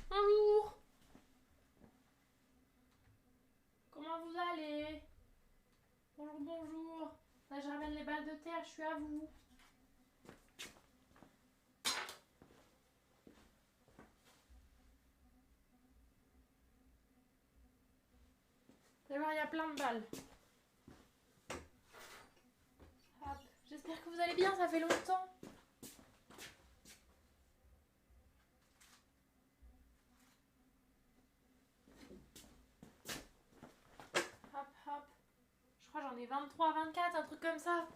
Bonjour. Comment vous allez? Bonjour, bonjour. Là, je ramène les balles de terre, je suis à vous. Vous allez voir, il y a plein de balles. Hop. J'espère que vous allez bien, ça fait longtemps. Hop, hop. Je crois que j'en ai 23, 24, un truc comme ça.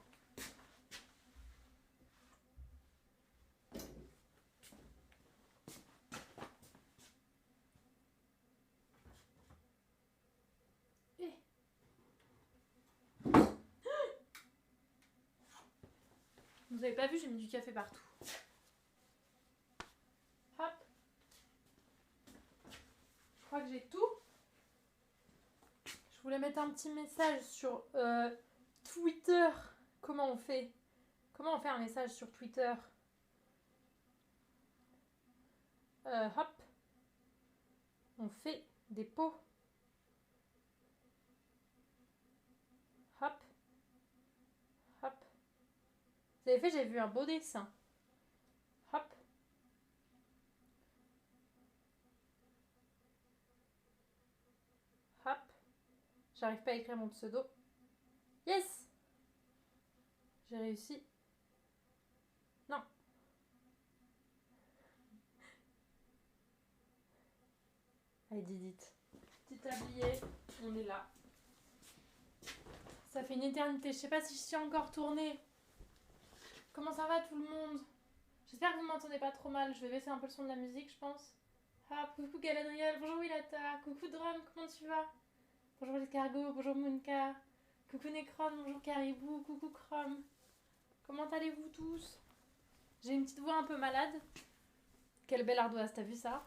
Eh. Vous avez pas vu, j'ai mis du café partout. Hop. Je crois que j'ai tout. Je voulais mettre un petit message sur Twitter. Comment on fait un message sur Twitter? Hop. On fait des pots. Hop. Hop. Vous avez fait, j'ai vu un beau dessin. Hop. Hop. J'arrive pas à écrire mon pseudo. Yes! J'ai réussi. Non. Allez, Didit. Petit tablier. On est là. Ça fait une éternité. Je sais pas si je suis encore tournée. Comment ça va tout le monde? J'espère que vous m'entendez pas trop mal. Je vais baisser un peu le son de la musique, je pense. Ah, coucou Galadriel. Bonjour Willata. Coucou Drum, comment tu vas? Bonjour l'escargot. Bonjour Moonka. Coucou Necron. Bonjour Caribou. Coucou Chrome. Comment allez-vous tous? J'ai une petite voix un peu malade. Quelle belle ardoise, t'as vu ça?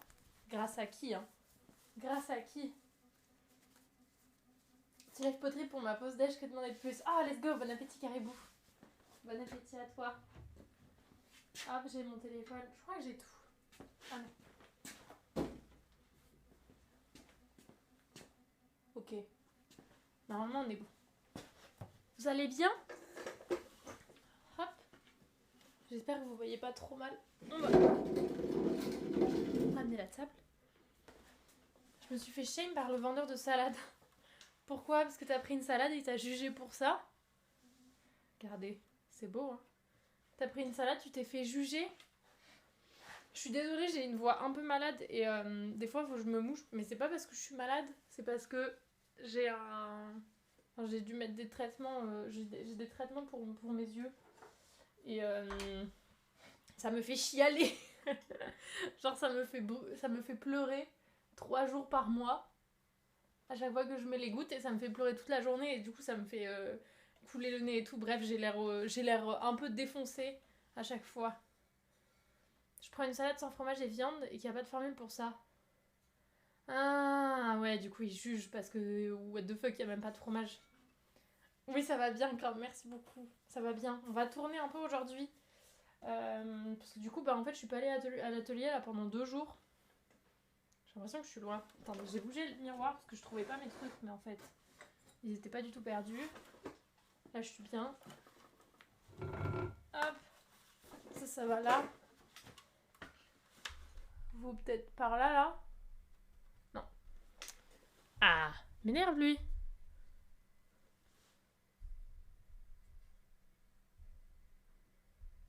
Grâce à qui, hein? Grâce à qui? Tu lèves poterie pour ma pause déj, que demander de plus? Ah, let's go, bon appétit Caribou. Bon appétit à toi. Hop, j'ai mon téléphone. Je crois que j'ai tout. Ah non. Ok. Normalement, on est bon. Vous allez bien? Hop. J'espère que vous voyez pas trop mal. On va ramener la table. Je me suis fait shame par le vendeur de salade. Pourquoi? Parce que t'as pris une salade et il t'a jugé pour ça? Regardez, c'est beau, hein? T'as pris une salade, tu t'es fait juger. Je suis désolée, j'ai une voix un peu malade et des fois, il faut que je me mouche. Mais c'est pas parce que je suis malade, c'est parce que j'ai j'ai dû mettre des traitements. J'ai des traitements pour mes yeux. Et ça me fait chialer. Genre, ça me fait pleurer 3 jours par mois. À chaque fois que je mets les gouttes et ça me fait pleurer toute la journée. Et du coup, ça me fait couler le nez et tout. Bref, j'ai l'air un peu défoncée à chaque fois. Je prends une salade sans fromage et viande et qu'il n'y a pas de formule pour ça. Ah ouais, du coup ils jugent parce que what the fuck, il n'y a même pas de fromage. Oui, ça va bien, Claire, merci beaucoup. Ça va bien. On va tourner un peu aujourd'hui. Parce que du coup, en fait, je suis pas allée à l'atelier là pendant 2 jours. J'ai l'impression que je suis loin. Attendez, j'ai bougé le miroir parce que je trouvais pas mes trucs, mais en fait, ils étaient pas du tout perdus. Là, je suis bien. Hop, ça va là. Vous peut-être par là, là. Non. Ah, m'énerve lui.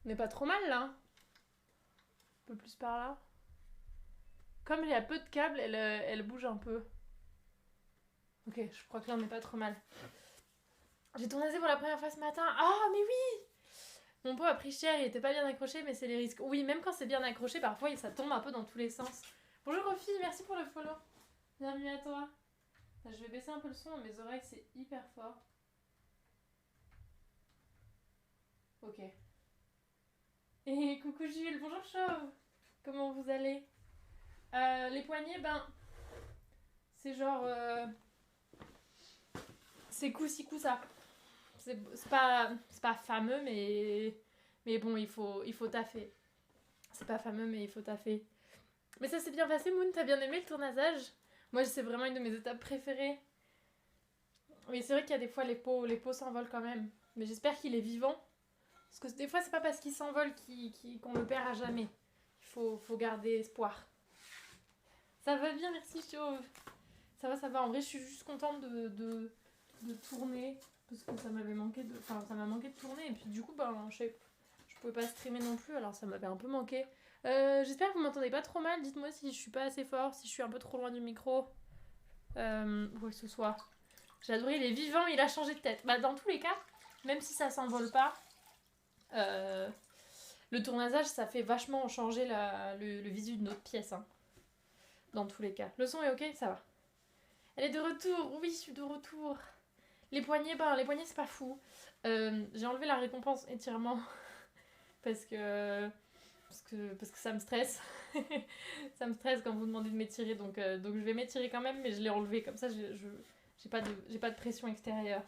On n'est pas trop mal là. Un peu plus par là. Comme il y a peu de câbles, elle bouge un peu. Ok, je crois que là on n'est pas trop mal. J'ai tourné pour la première fois ce matin. Ah, mais oui! Mon pot a pris cher, il était pas bien accroché, mais c'est les risques. Oui, même quand c'est bien accroché, parfois ça tombe un peu dans tous les sens. Bonjour Ophi, merci pour le follow. Bienvenue à toi. Je vais baisser un peu le son, mes oreilles c'est hyper fort. Ok. Et coucou Jules, bonjour Chauve. Comment vous allez? Les poignets, c'est genre... c'est coup-ci, coup-ça. C'est pas fameux, mais bon, il faut taffer. C'est pas fameux, mais il faut taffer. Mais ça s'est bien passé, Moon, t'as bien aimé le tournasage? Moi, c'est vraiment une de mes étapes préférées. Oui, c'est vrai qu'il y a des fois les pots s'envolent quand même. Mais j'espère qu'il est vivant. Parce que des fois, c'est pas parce qu'il s'envole qu'on le perd à jamais. Faut garder espoir. Ça va bien, merci Chauve. Ça va. En vrai, je suis juste contente de tourner. Parce que ça m'avait manqué de. Enfin, ça m'a manqué de tourner. Et puis du coup, je pouvais pas streamer non plus. Alors ça m'avait un peu manqué. J'espère que vous m'entendez pas trop mal. Dites-moi si je suis pas assez fort, si je suis un peu trop loin du micro. Où que ce soit. J'ai adoré, il est vivant, il a changé de tête. Bah, dans tous les cas, même si ça s'envole pas, le tournasage, ça fait vachement changer le visu de notre pièce. Hein. Dans tous les cas. Le son est ok, ça va. Elle est de retour, oui, je suis de retour. Les poignets, c'est pas fou. J'ai enlevé la récompense étirement parce que ça me stresse. Ça me stresse quand vous demandez de m'étirer, donc je vais m'étirer quand même, mais je l'ai enlevé comme ça, j'ai pas de pression extérieure.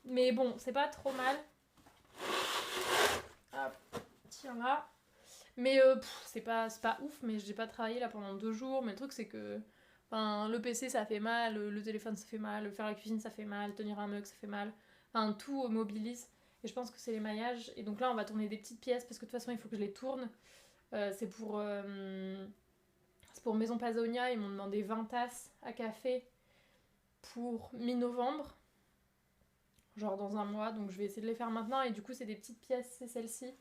Mais bon, c'est pas trop mal. Hop, tiens là. Mais c'est pas ouf, mais j'ai pas travaillé là pendant 2 jours. Mais le truc, c'est que le PC ça fait mal, le téléphone ça fait mal, faire la cuisine ça fait mal, tenir un mug ça fait mal. Enfin, tout mobilise. Et je pense que c'est l'émaillage. Et donc là, on va tourner des petites pièces parce que de toute façon, il faut que je les tourne. C'est pour Maison Pazonia. Ils m'ont demandé 20 tasses à café pour mi-novembre. Genre dans un mois. Donc je vais essayer de les faire maintenant. Et du coup, c'est des petites pièces. C'est celle-ci.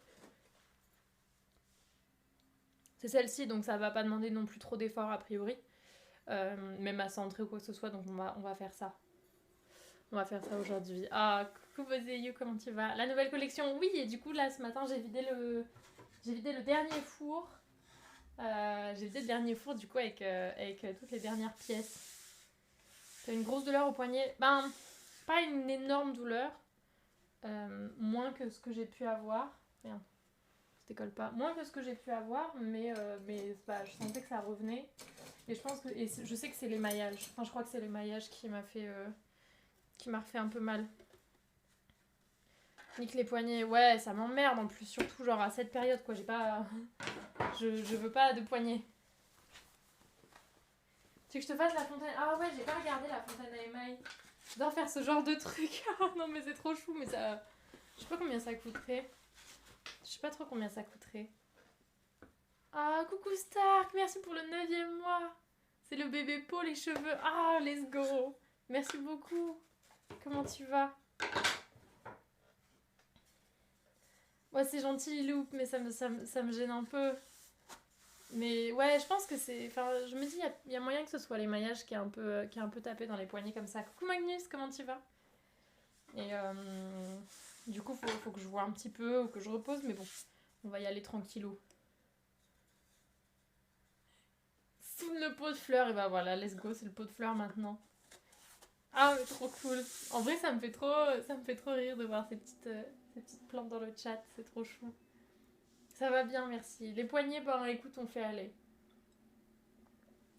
C'est celle-ci, donc ça va pas demander non plus trop d'efforts a priori. Même à centrer ou quoi que ce soit, donc on va faire ça. On va faire ça aujourd'hui. Ah, coucou Bozeyou, comment tu vas? La nouvelle collection, oui, et du coup là ce matin j'ai vidé le dernier four. J'ai vidé le dernier four du coup avec toutes les dernières pièces. T'as une grosse douleur au poignet? Ben, pas une énorme douleur. Moins que ce que j'ai pu avoir. Merde. Décolle pas. Moins que ce que j'ai pu avoir, mais je sentais que ça revenait. Et je pense que. Et je sais que c'est l'émaillage. Enfin, je crois que c'est l'émaillage qui m'a refait un peu mal. Nique les poignets. Ouais, ça m'emmerde en plus, surtout genre à cette période, quoi. J'ai pas. Je veux pas de poignets. Tu veux que je te fasse la fontaine? Ah ouais, j'ai pas regardé la fontaine à émail. J'adore faire ce genre de truc. Non, mais c'est trop chou, mais ça. Je sais pas combien ça coûterait. Je sais pas trop combien ça coûterait. Ah, coucou Stark, merci pour le 9e mois. C'est le bébé Paul, les cheveux. Ah, let's go. Merci beaucoup. Comment tu vas? Ouais, c'est gentil, Loup, mais ça me gêne un peu. Mais ouais, je pense que c'est... Enfin, je me dis, il y a moyen que ce soit l'émaillage qui est un peu tapé dans les poignets comme ça. Coucou Magnus, comment tu vas? Et du coup, faut que je vois un petit peu ou que je repose, mais bon, on va y aller tranquillou. Sous le pot de fleurs, et bah voilà, let's go, c'est le pot de fleurs maintenant. Ah, mais trop cool. En vrai, ça me fait trop rire de voir ces petites plantes dans le chat, c'est trop chou. Ça va bien, merci. Les poignets, ben écoute, on fait aller.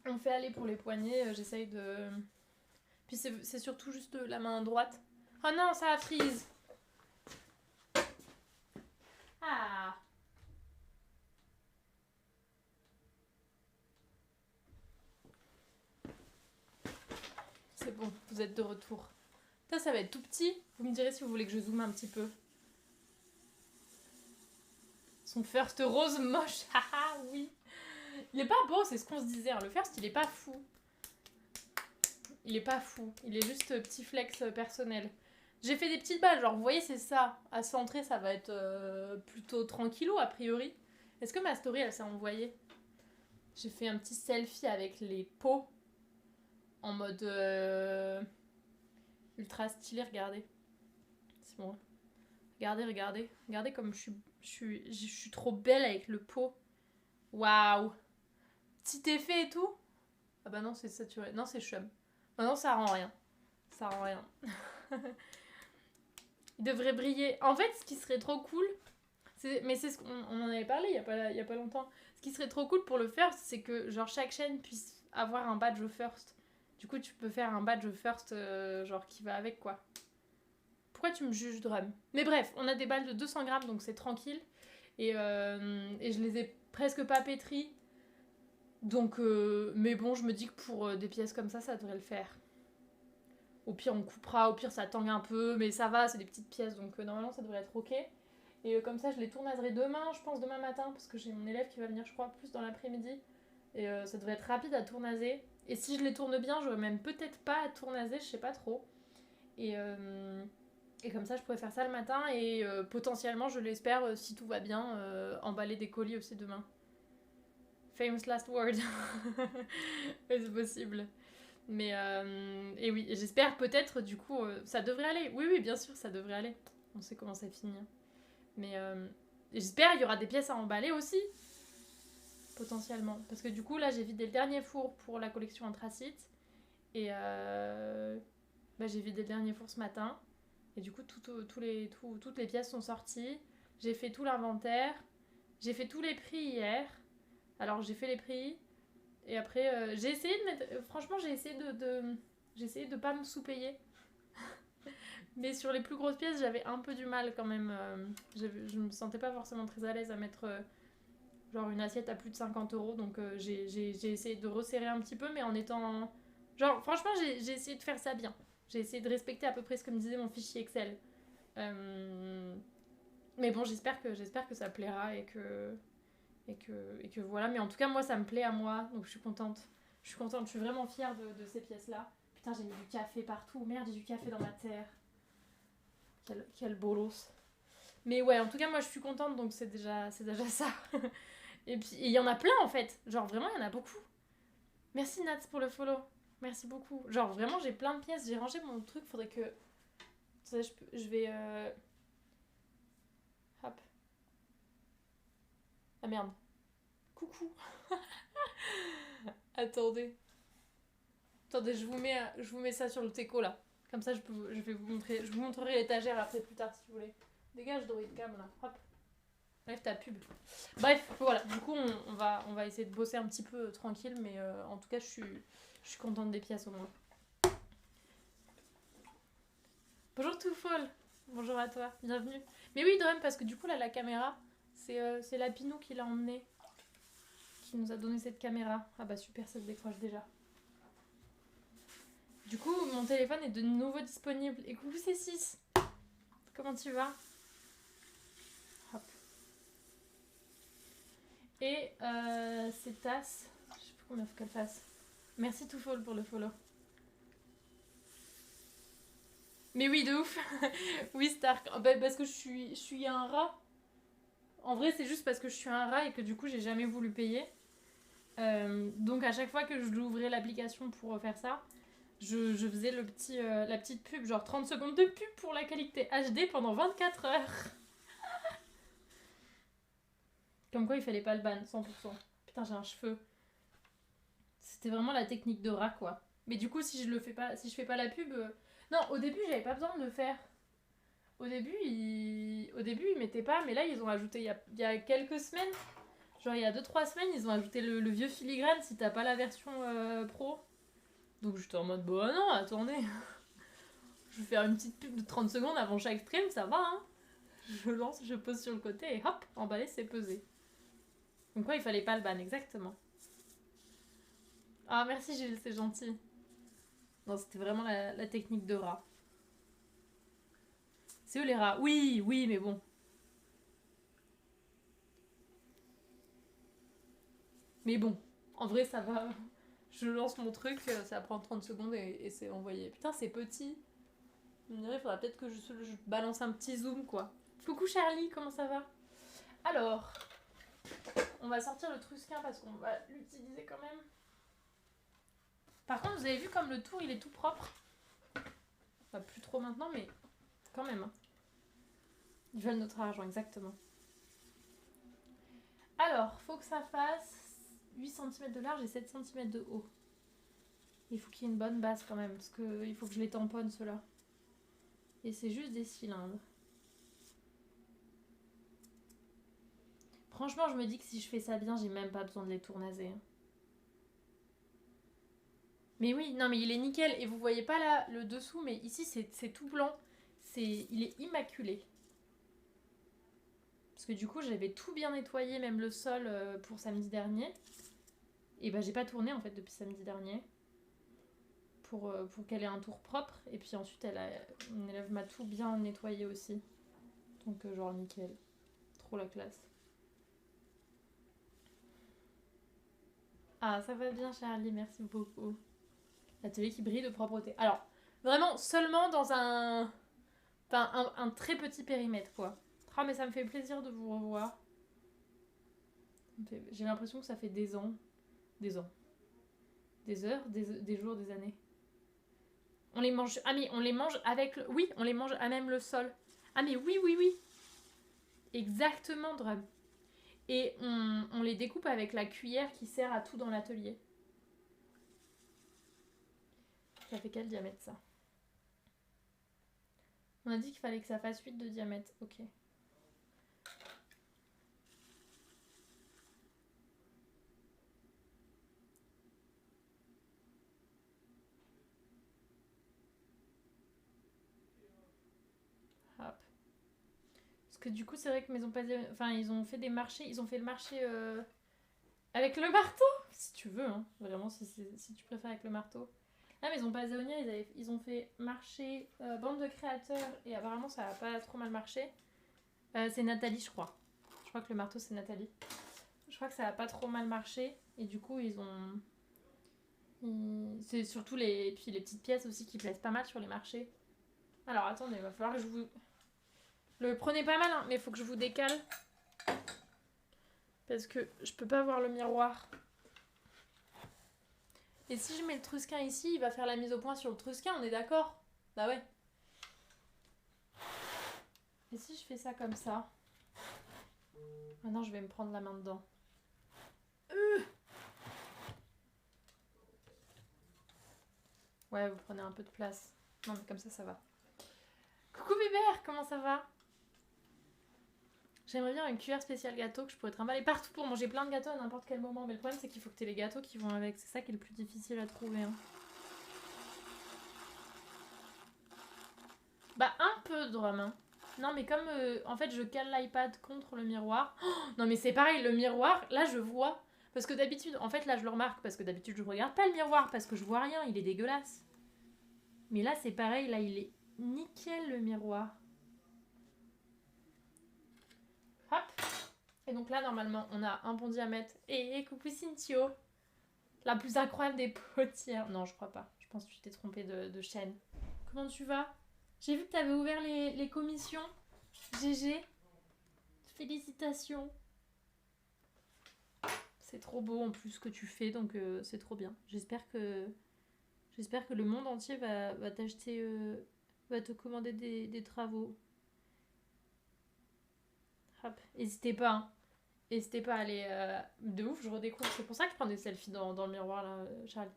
On fait aller pour les poignets, j'essaye de... Puis c'est surtout juste la main droite. Oh non, ça a freeze. Ah. C'est bon, vous êtes de retour. Ça va être tout petit. Vous me direz si vous voulez que je zoome un petit peu. Son first rose moche. Haha, oui. Il est pas beau, c'est ce qu'on se disait. Hein. Le first, il est pas fou. Il est pas fou. Il est juste petit flex personnel. J'ai fait des petites balles. Genre, vous voyez, c'est ça. À centrer, ça va être plutôt tranquillou, a priori. Est-ce que ma story, elle s'est envoyée? J'ai fait un petit selfie avec les pots. En mode ultra stylé, regardez. C'est bon. Regardez. Regardez comme je suis trop belle avec le pot. Waouh. Petit effet et tout. Ah bah non, c'est saturé. Non, c'est chum. Ah non, ça rend rien. Ça rend rien. Il devrait briller. En fait, ce qui serait trop cool, mais c'est ce qu'on en avait parlé il y a pas longtemps. Ce qui serait trop cool pour le first, c'est que genre chaque chaîne puisse avoir un badge au first. Du coup, tu peux faire un badge au first genre qui va avec quoi. Pourquoi tu me juges, Drum? Mais bref, on a des balles de 200 grammes, donc c'est tranquille. Et je les ai presque pas pétries. Donc, mais bon, je me dis que pour des pièces comme ça devrait le faire. Au pire, on coupera, au pire, ça tangue un peu, mais ça va, c'est des petites pièces, donc normalement, ça devrait être ok. Et comme ça, je les tournaserai demain, je pense, demain matin, parce que j'ai mon élève qui va venir, je crois, plus dans l'après-midi. Et ça devrait être rapide à tournaser. Et si je les tourne bien, j'aurais même peut-être pas à tournaser, je sais pas trop. Et comme ça, je pourrais faire ça le matin et potentiellement, je l'espère, si tout va bien, emballer des colis aussi demain. Famous last word. Ouais, c'est possible. Mais, et oui, j'espère peut-être, du coup, ça devrait aller. Oui, oui, bien sûr, ça devrait aller. On sait comment ça finit. Mais j'espère qu'il y aura des pièces à emballer aussi, potentiellement. Parce que du coup, là, j'ai vidé le dernier four pour la collection Anthracite. Et j'ai vidé le dernier four ce matin. Et du coup, toutes les pièces sont sorties. J'ai fait tout l'inventaire. J'ai fait tous les prix hier. Alors, j'ai fait les prix. Et après, j'ai essayé de mettre... franchement, j'ai essayé de pas me sous-payer. Mais sur les plus grosses pièces, j'avais un peu du mal quand même. Je me sentais pas forcément très à l'aise à mettre genre une assiette à plus de 50 €. Donc j'ai essayé de resserrer un petit peu, mais en étant... Genre, franchement, j'ai essayé de faire ça bien. J'ai essayé de respecter à peu près ce que me disait mon fichier Excel. Mais bon, j'espère que ça plaira et que voilà. Mais en tout cas, moi, ça me plaît à moi, donc je suis contente. Je suis vraiment fière de ces pièces-là. Putain, j'ai mis du café partout. Merde, j'ai du café dans ma terre. Quel bolos. Mais ouais, en tout cas, moi, je suis contente, donc c'est déjà ça. Et puis, il y en a plein, en fait. Genre, vraiment, il y en a beaucoup. Merci, Nats, pour le follow. Merci beaucoup. Genre, vraiment, j'ai plein de pièces. J'ai rangé mon truc. Faudrait que... Je vais... Hop. Ah, merde. Coucou. Attendez. Attendez, je vous mets ça sur le teco, là. Comme ça, je vais vous montrer... Je vous montrerai l'étagère après, plus tard, si vous voulez. Dégage, Droid Cam, là. Hop. Lève ta pub. Bref, voilà. Du coup, on va essayer de bosser un petit peu tranquille, mais en tout cas, je suis contente des pièces au moins. Bonjour tout folle. Bonjour à toi. Bienvenue. Mais oui, Drum, parce que du coup, là, la caméra, c'est Lapinou qui l'a emmenée. Qui nous a donné cette caméra. Ah bah super, ça se décroche déjà. Du coup, mon téléphone est de nouveau disponible. Et coucou, c'est 6. Comment tu vas? Hop. Et c'est Tasse. Je sais plus combien il faut qu'elle fasse. Merci tout folle pour le follow. Mais oui, de ouf. Oui, Stark. Bah, parce que je suis un rat. En vrai, c'est juste parce que je suis un rat et que du coup, j'ai jamais voulu payer. Donc, à chaque fois que je l'ouvrais l'application pour faire ça, je faisais la petite pub, genre 30 secondes de pub pour la qualité HD pendant 24 heures. Comme quoi, il fallait pas le ban, 100%. Putain, j'ai un cheveu. C'était vraiment la technique de rat, quoi. Mais du coup, si je fais pas la pub... Non, au début, j'avais pas besoin de le faire. Au début, ils mettaient pas, mais là, ils ont ajouté il y a quelques semaines, genre il y a 2-3 semaines, ils ont ajouté le vieux filigrane si t'as pas la version pro. Donc j'étais en mode, bah non, attendez. Je vais faire une petite pub de 30 secondes avant chaque stream, ça va, hein. Je lance, je pose sur le côté et hop, emballé, c'est pesé. Donc quoi, il fallait pas le ban, exactement. Ah, merci Gilles, c'est gentil. Non, c'était vraiment la technique de rat. C'est où les rats? Oui, oui, mais bon. Mais bon, en vrai, ça va. Je lance mon truc, ça prend 30 secondes et c'est envoyé. Putain, c'est petit. Je me dirais, il faudra peut-être que je balance un petit zoom, quoi. Coucou Charlie, comment ça va? Alors, on va sortir le Trusquin parce qu'on va l'utiliser quand même. Par contre, vous avez vu comme le tour, il est tout propre. Bah, plus trop maintenant, mais quand même. Hein. Ils veulent notre argent, exactement. Alors, faut que ça fasse 8 cm de large et 7 cm de haut. Il faut qu'il y ait une bonne base quand même, parce qu'il faut que je les tamponne ceux-là. Et c'est juste des cylindres. Franchement, je me dis que si je fais ça bien, j'ai même pas besoin de les tournaser. Mais oui, non mais il est nickel. Et vous voyez pas là le dessous, mais ici c'est tout blanc. Il est immaculé. Parce que du coup, j'avais tout bien nettoyé, même le sol pour samedi dernier. Et bah j'ai pas tourné en fait depuis samedi dernier. Pour qu'elle ait un tour propre. Et puis ensuite, mon élève m'a tout bien nettoyé aussi. Donc genre nickel. Trop la classe. Ah, ça va bien Charlie, merci beaucoup. L'atelier qui brille de propreté. Alors, vraiment seulement dans un très petit périmètre quoi. Ah mais ça me fait plaisir de vous revoir. J'ai l'impression que ça fait des ans. Des ans. Des heures, des jours, des années. On les mange. Ah mais on les mange avec le... Oui, on les mange à même le sol. Ah mais oui, oui, oui. Exactement, Drum. Et on les découpe avec la cuillère qui sert à tout dans l'atelier. Ça fait quel diamètre ça? On a dit qu'il fallait que ça fasse 8 de diamètre. Ok. Hop. Parce que du coup, c'est vrai que Maison Pasé... Enfin, ils ont fait des marchés. Ils ont fait le marché avec le marteau. Si tu veux, hein. Vraiment, si tu préfères avec le marteau. La Maison Pasonia, ils ont fait marché bande de créateurs. Et apparemment, ça a pas trop mal marché. C'est Nathalie, je crois. Je crois que le marteau, c'est Nathalie. Je crois que ça a pas trop mal marché. Et du coup, c'est surtout les petites pièces aussi qui plaisent pas mal sur les marchés. Alors attendez, il va falloir que je vous... Le prenez pas mal, hein, mais il faut que je vous décale. Parce que je peux pas voir le miroir. Et si je mets le trusquin ici, il va faire la mise au point sur le trusquin, on est d'accord? Bah ouais. Et si je fais ça comme ça? Maintenant, je vais me prendre la main dedans. Ouais, vous prenez un peu de place. Non, mais comme ça va. Coucou Bébert, comment ça va? J'aimerais bien une cuillère spéciale gâteau que je pourrais trimballer partout pour manger plein de gâteaux à n'importe quel moment. Mais le problème, c'est qu'il faut que tu aies les gâteaux qui vont avec. C'est ça qui est le plus difficile à trouver. Hein. Bah, un peu de Drum. Hein. Non, mais comme en fait, je cale l'iPad contre le miroir. Oh, non, mais c'est pareil, le miroir, là, je vois. Parce que d'habitude, en fait, là, je le remarque. Parce que d'habitude, je regarde pas le miroir. Parce que je vois rien, il est dégueulasse. Mais là, c'est pareil, là, il est nickel le miroir. Hop. Et donc là, normalement, on a un bon diamètre. Et coucou Cintio. La plus incroyable des potières. Non, je crois pas. Je pense que tu t'es trompée de chaîne. Comment tu vas? J'ai vu que tu avais ouvert les commissions. GG. Félicitations. C'est trop beau en plus ce que tu fais, donc c'est trop bien. J'espère que le monde entier va t'acheter, va te commander des travaux. Hop, n'hésitez pas. Hein. N'hésitez pas à aller... de ouf, je redécouvre. C'est pour ça que je prends des selfies dans le miroir, là, Charles.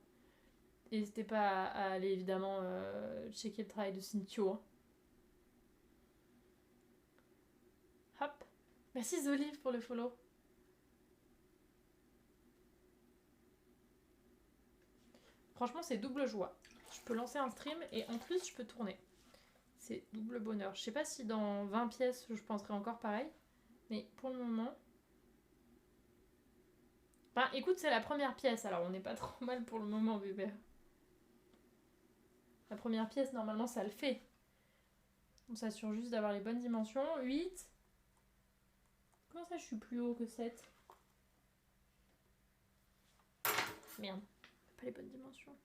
N'hésitez pas à aller, évidemment, checker le travail de Cintio. Hein. Hop. Merci Zolive pour le follow. Franchement, c'est double joie. Je peux lancer un stream et en plus, je peux tourner. C'est double bonheur. Je sais pas si dans 20 pièces, je penserai encore pareil. Mais pour le moment... Bah écoute, c'est la première pièce, alors on n'est pas trop mal pour le moment, bébé. La première pièce, normalement, ça le fait. On s'assure juste d'avoir les bonnes dimensions. 8. Comment ça, je suis plus haut que 7? Merde, pas les bonnes dimensions.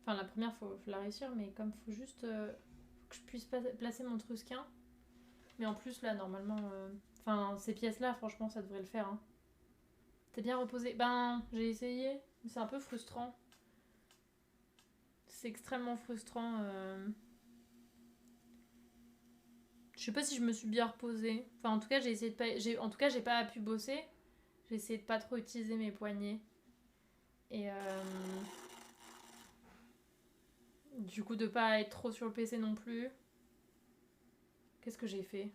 Enfin, la première, faut la réussir, mais comme faut juste que je puisse placer mon trusquin. Mais en plus, là, normalement... Enfin, ces pièces-là, franchement, ça devrait le faire. Hein. T'es bien reposé? Ben, j'ai essayé, mais c'est un peu frustrant. C'est extrêmement frustrant. Je sais pas si je me suis bien reposée. Enfin, en tout cas, j'ai essayé de pas... En tout cas, j'ai pas pu bosser. J'ai essayé de pas trop utiliser mes poignets. Et du coup, de pas être trop sur le PC non plus. Qu'est-ce que j'ai fait?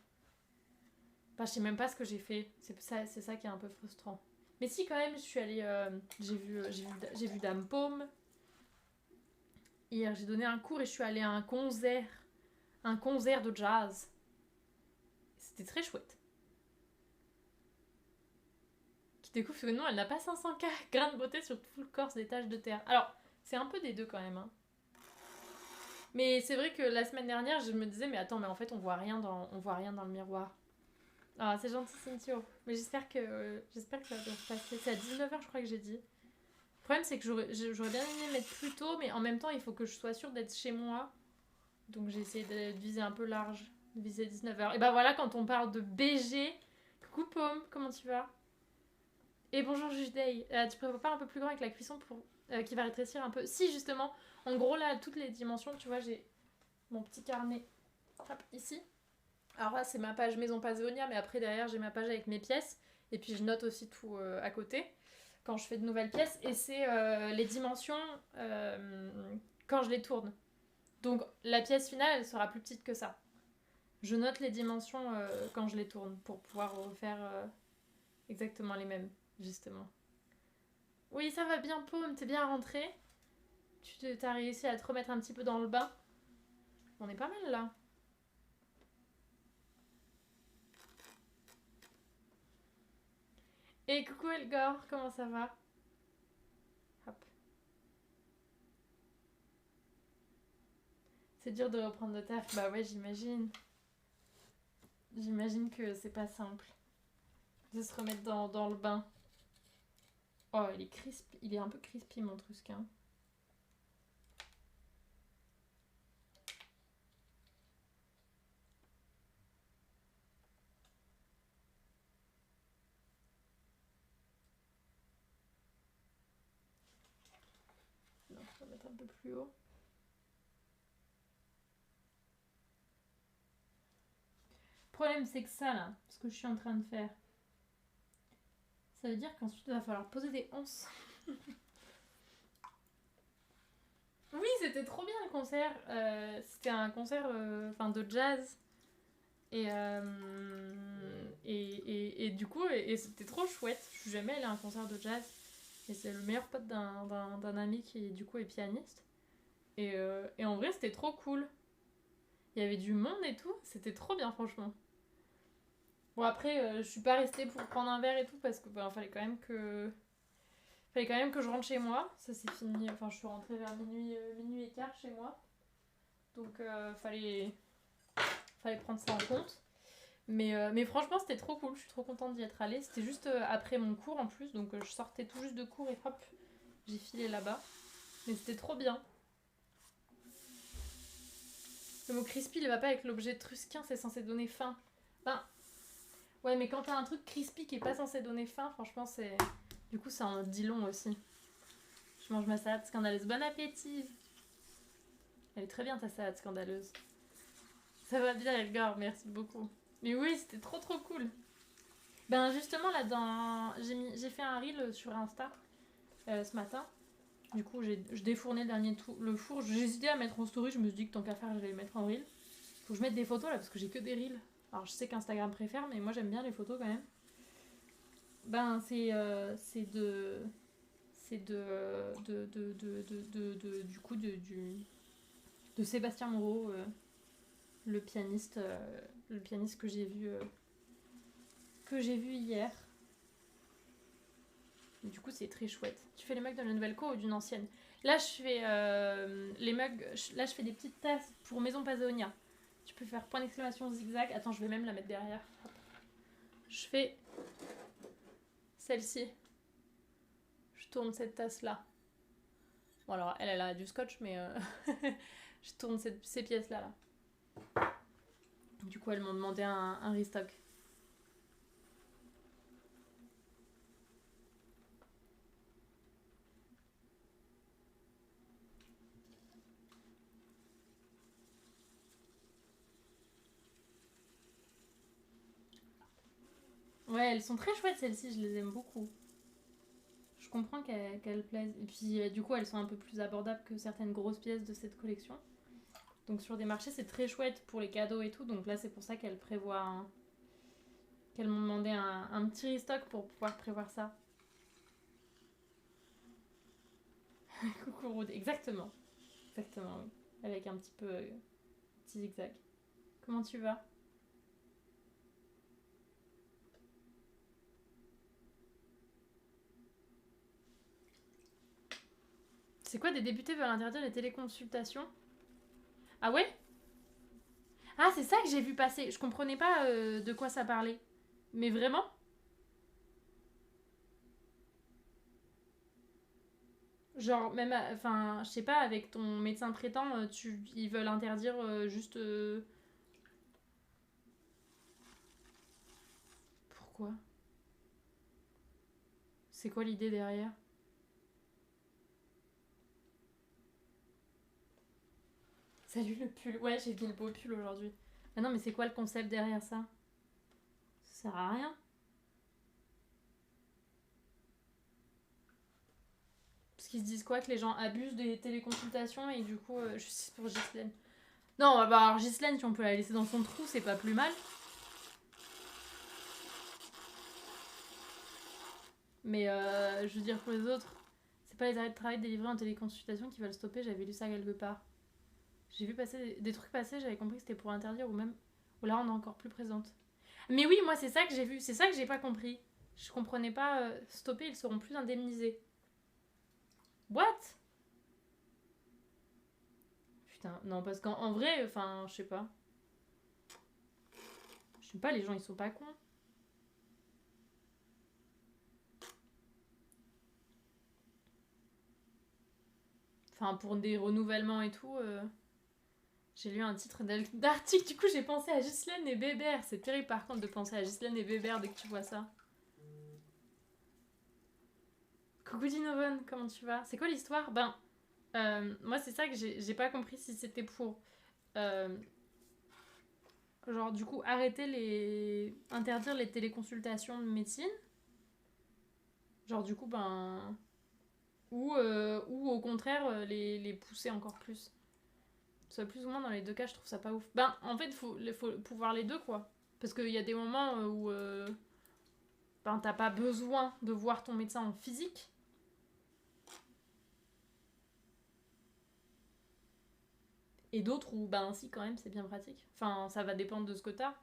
Bah, je sais même pas ce que j'ai fait. C'est ça qui est un peu frustrant. Mais si, quand même, je suis allée... j'ai vu Dame Paume. Hier, j'ai donné un cours et je suis allée à un concert un concert de jazz. C'était très chouette. Qui découvre que non, elle n'a pas 500 grains de beauté sur tout le corps, des taches de terre. Alors, c'est un peu des deux quand même. Hein. Mais c'est vrai que la semaine dernière, je me disais, mais attends, mais en fait, on voit rien dans le miroir. Ah, c'est gentil, Cynthia. Mais j'espère que ça va bien se passer. C'est à 19h, je crois que j'ai dit. Le problème, c'est que j'aurais bien aimé mettre plus tôt, mais en même temps, il faut que je sois sûre d'être chez moi. Donc, j'ai essayé de viser un peu large, de viser 19h. Et ben voilà, quand on parle de BG. Coucou, Paume, comment tu vas? Et bonjour, Juday. Tu prévois pas un peu plus grand avec la cuisson pour qui va rétrécir un peu? Si, justement. En gros, là, toutes les dimensions, tu vois, j'ai mon petit carnet. Hop, ici. Alors là, c'est ma page Maison Paséonia, mais après, derrière, j'ai ma page avec mes pièces. Et puis, je note aussi tout à côté quand je fais de nouvelles pièces. Et c'est les dimensions quand je les tourne. Donc, la pièce finale, elle sera plus petite que ça. Je note les dimensions quand je les tourne pour pouvoir refaire exactement les mêmes, justement. Oui, ça va bien, Paume, t'es bien rentrée. Tu as réussi à te remettre un petit peu dans le bain. On est pas mal là. Et coucou Elgor, comment ça va? Hop. C'est dur de reprendre le taf. Bah ouais, j'imagine. J'imagine que c'est pas simple de se remettre dans le bain. Oh, il est crispy. Il est un peu crispy mon trusquin. Non, je vais mettre un peu plus haut. Le problème, c'est que ça là, ce que je suis en train de faire, ça veut dire qu'ensuite il va falloir poser des onces. Oui, c'était trop bien le concert. C'était un concert de jazz. Et du coup, c'était trop chouette. Je suis jamais allée à un concert de jazz. Et c'est le meilleur pote d'un ami qui, du coup, est pianiste. Et en vrai, c'était trop cool. Il y avait du monde et tout. C'était trop bien, franchement. Bon, après, je suis pas restée pour prendre un verre et tout parce que fallait quand même que. Fallait quand même que je rentre chez moi. Ça c'est fini. Enfin, je suis rentrée vers minuit et quart chez moi. Donc, fallait prendre ça en compte. Mais franchement, c'était trop cool. Je suis trop contente d'y être allée. C'était juste après mon cours en plus. Donc, je sortais tout juste de cours et hop, j'ai filé là-bas. Mais c'était trop bien. Le mot crispy, il va pas avec l'objet trusquin. C'est censé donner faim. Ben, ouais, mais quand t'as un truc crispy qui est pas censé donner faim, franchement, c'est. Du coup, ça en dit long aussi. Je mange ma salade scandaleuse. Bon appétit! Elle est très bien ta salade scandaleuse. Ça va bien, Elgar, merci beaucoup. Mais oui, c'était trop trop cool. Ben justement, là, j'ai fait un reel sur Insta ce matin. Du coup, je défournais le four. J'ai hésité à mettre en story, je me suis dit que tant qu'à faire, j'allais le mettre en reel. Faut que je mette des photos là, parce que j'ai que des reels. Alors, je sais qu'Instagram préfère, mais moi, j'aime bien les photos quand même. Ben, c'est de du coup de Sébastien Moreau, le pianiste que j'ai vu hier. Et du coup, c'est très chouette. Tu fais les mugs de la nouvelle co ou d'une ancienne? Là, je fais les mugs. Là, je fais des petites tasses pour Maison Paséonia. Tu peux faire point d'exclamation zigzag. Attends, je vais même la mettre derrière. Hop. Je fais celle-ci. Je tourne cette tasse-là. Bon, alors, elle a du scotch, mais je tourne ces pièces-là. Là. Du coup, elles m'ont demandé un restock. Ouais, elles sont très chouettes celles-ci, je les aime beaucoup. Je comprends qu'elles plaisent. Et puis du coup, elles sont un peu plus abordables que certaines grosses pièces de cette collection. Donc sur des marchés, c'est très chouette pour les cadeaux et tout. Donc là, c'est pour ça qu'elles prévoient qu'elles m'ont demandé un petit restock pour pouvoir prévoir ça. Coucou Rude, exactement. Exactement, oui. Avec un petit peu petit zigzag. Comment tu vas? C'est quoi, des députés veulent interdire les téléconsultations? Ah ouais? Ah, c'est ça que j'ai vu passer. Je comprenais pas de quoi ça parlait. Mais vraiment? Genre, même, enfin, je sais pas, avec ton médecin traitant, ils veulent interdire juste. Pourquoi? C'est quoi l'idée derrière? Salut le pull. Ouais, j'ai mis le beau pull aujourd'hui. Ah non, mais c'est quoi le concept derrière ça? Ça sert à rien. Parce qu'ils se disent quoi? Que les gens abusent des téléconsultations et du coup, justice pour Ghislaine. Non, bah alors Ghislaine, si on peut la laisser dans son trou, c'est pas plus mal. Mais je veux dire pour les autres, c'est pas les arrêts de travail délivrés en téléconsultation qui veulent stopper, j'avais lu ça quelque part. J'ai vu passer des trucs passer, j'avais compris que c'était pour interdire ou même. Ou là on est encore plus présente. Mais oui, moi c'est ça que j'ai vu, c'est ça que j'ai pas compris. Je comprenais pas. Stopper, ils seront plus indemnisés. What? Putain, non, parce qu'en vrai, enfin, je sais pas. Je sais pas, les gens ils sont pas cons. Enfin, pour des renouvellements et tout. J'ai lu un titre d'article, du coup j'ai pensé à Ghislaine et Bébert. C'est terrible par contre de penser à Ghislaine et Bébert dès que tu vois ça. Coucou Dinovan, comment tu vas? C'est quoi l'histoire? Ben, moi c'est ça que j'ai pas compris si c'était pour euh, genre du coup interdire les téléconsultations de médecine, genre du coup ben ou au contraire les pousser encore plus. Soit plus ou moins dans les deux cas, je trouve ça pas ouf. Ben en fait faut pouvoir les deux quoi, parce qu'il y a des moments où ben t'as pas besoin de voir ton médecin en physique. Et d'autres où, ben si, quand même, c'est bien pratique. Enfin, ça va dépendre de ce que t'as.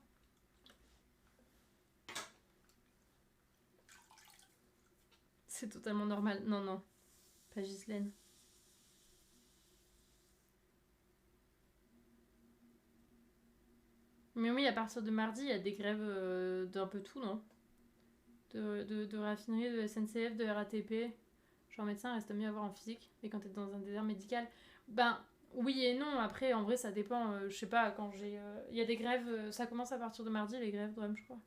C'est totalement normal. Non, non, pas Ghislaine. Mais oui, à partir de mardi, il y a des grèves d'un peu tout, non? De raffinerie, de SNCF, de RATP. Genre, médecin reste mieux à voir en physique. Et quand t'es dans un désert médical, ben oui et non. Après, en vrai, ça dépend. Je sais pas, quand j'ai. Il y a des grèves, ça commence à partir de mardi, les grèves de REM, je crois.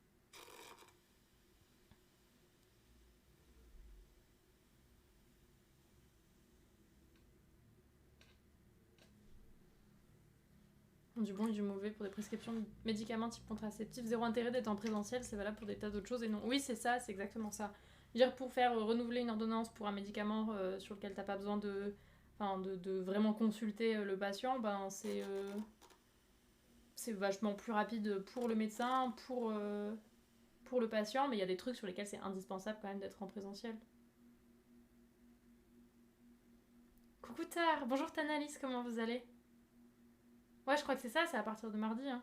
Du bon et du mauvais pour des prescriptions de médicaments type contraceptifs. Zéro intérêt d'être en présentiel, c'est valable pour des tas d'autres choses et non. Oui, c'est ça, c'est exactement ça. Dire pour faire renouveler une ordonnance pour un médicament sur lequel t'as pas besoin de vraiment consulter le patient, ben c'est vachement plus rapide pour le médecin, pour le patient, mais il y a des trucs sur lesquels c'est indispensable quand même d'être en présentiel. Coucou Tar, bonjour Tanalis, comment vous allez? Ouais, je crois que c'est ça, c'est à partir de mardi. Hein.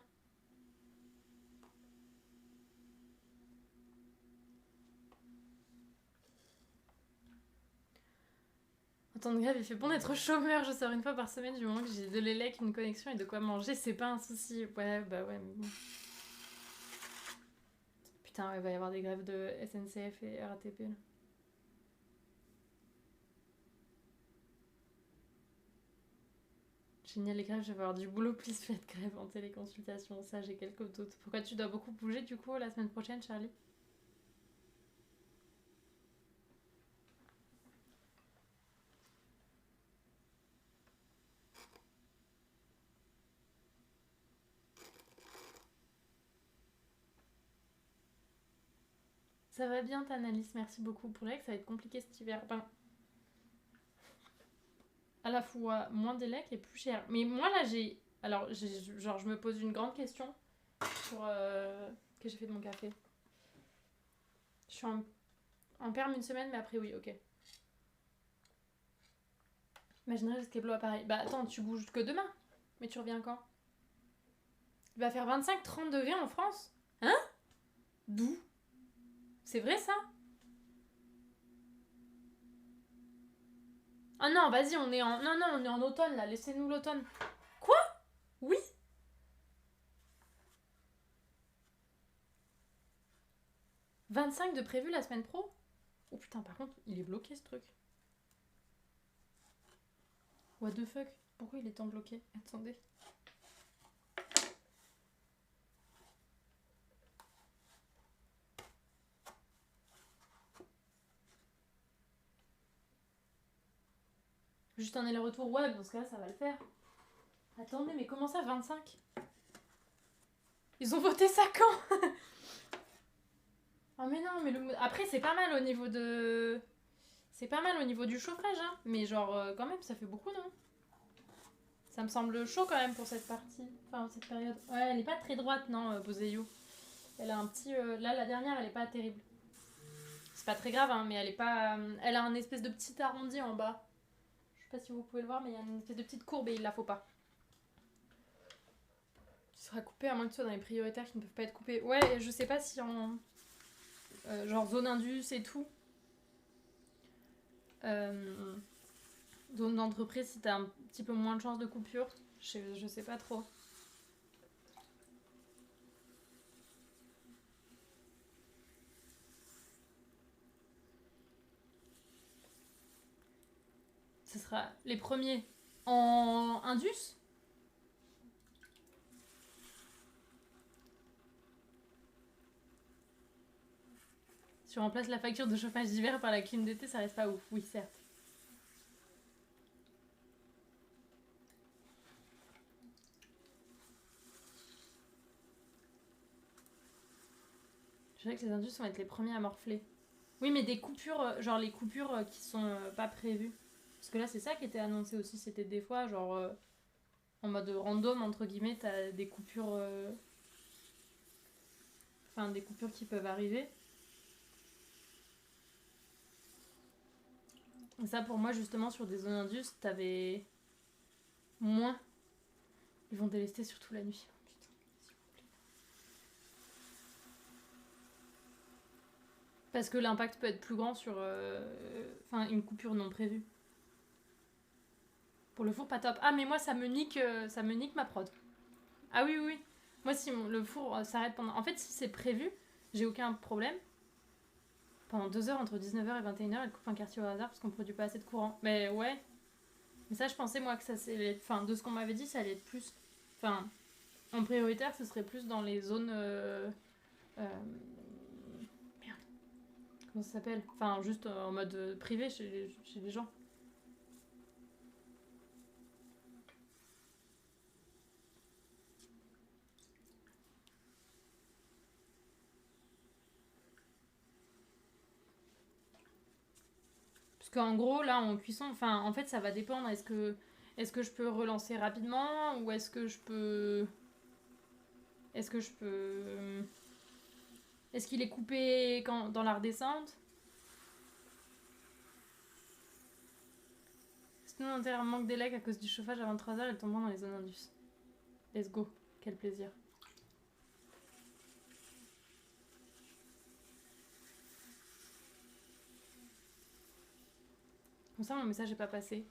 En temps de grève, il fait bon d'être chômeur. Je sors une fois par semaine du moment que j'ai de l'élec, une connexion et de quoi manger. C'est pas un souci. Ouais, bah ouais, mais bon. Putain, ouais, il va y avoir des grèves de SNCF et RATP. Là. Génial, les grèves, je vais avoir du boulot, plus faites grève en téléconsultation. Ça, j'ai quelques doutes. Pourquoi tu dois beaucoup bouger du coup la semaine prochaine, Charlie? Ça va bien, Tanalis, merci beaucoup. Pour que ça va être compliqué cet hiver. Ben, à la fois moins d'élec et plus cher. Mais moi, là, j'ai. Alors, genre, je me pose une grande question sur. Que j'ai fait de mon café. Je suis en perme une semaine, mais après, oui, ok. Imaginerais jusqu'à Blois pareil. Bah attends, tu bouges que demain. Mais tu reviens quand? Il va faire 25-30 degrés en France. Hein? D'où? C'est vrai ça? Ah non, vas-y, on est en... Non, non, on est en automne, là. Laissez-nous l'automne. Quoi? Oui? « 25 de prévu la semaine pro? Oh putain, par contre, il est bloqué, ce truc. What the fuck? Pourquoi il est tant bloqué? Attendez. Juste un aller-retour, ouais, dans ce cas-là, ça va le faire. Attendez, mais comment ça, 25? Ils ont voté ça quand? Oh mais non, mais après, c'est pas mal au niveau de... C'est pas mal au niveau du chauffage, hein. Mais genre, quand même, ça fait beaucoup, non? Ça me semble chaud quand même pour cette partie. Enfin, cette période. Ouais, elle est pas très droite, non, Bozeyou. Elle a un petit... Là, la dernière, elle est pas terrible. C'est pas très grave, hein, mais elle est pas... Elle a un espèce de petit arrondi en bas. Je sais pas si vous pouvez le voir, mais il y a une espèce de petite courbe et il la faut pas. Qui sera coupée à moins que ce soit dans les prioritaires qui ne peuvent pas être coupés. Ouais, et je sais pas si en... genre zone indus et tout. Zone d'entreprise, si t'as un petit peu moins de chances de coupure. Je sais pas trop. Ce sera les premiers en Indus. Si on remplace la facture de chauffage d'hiver par la clim d'été, ça reste pas ouf. Oui, certes. Je dirais que les Indus vont être les premiers à morfler. Oui, mais des coupures, genre les coupures qui sont pas prévues. Parce que là, c'est ça qui était annoncé aussi. C'était des fois, genre, en mode random, entre guillemets, t'as des coupures... Enfin, des coupures qui peuvent arriver. Et ça, pour moi, justement, sur des zones indus, t'avais moins. Ils vont délester surtout la nuit. Parce que l'impact peut être plus grand sur une coupure non prévue. Pour le four, pas top. Ah, mais moi, ça me nique ma prod. Ah oui, oui, oui. Moi, si le four s'arrête pendant... En fait, si c'est prévu, j'ai aucun problème. Pendant 2 heures, entre 19h et 21h, elle coupe un quartier au hasard parce qu'on produit pas assez de courant. Mais ouais. Mais ça, je pensais, moi, que ça c'est... Enfin, de ce qu'on m'avait dit, ça allait être plus... Enfin, en prioritaire, ce serait plus dans les zones... Merde. Comment ça s'appelle? Enfin, juste en mode privé chez les gens. Parce qu'en gros, là, en cuisson, enfin, en fait, ça va dépendre. Est-ce que je peux relancer rapidement ou est-ce que je peux... Est-ce que je peux... Est-ce qu'il est coupé dans la redescente? Sinon, un manque d'élec à cause du chauffage à 23h et tombant dans les zones indus. Let's go. Quel plaisir. Comme ça, mon message n'est pas passé.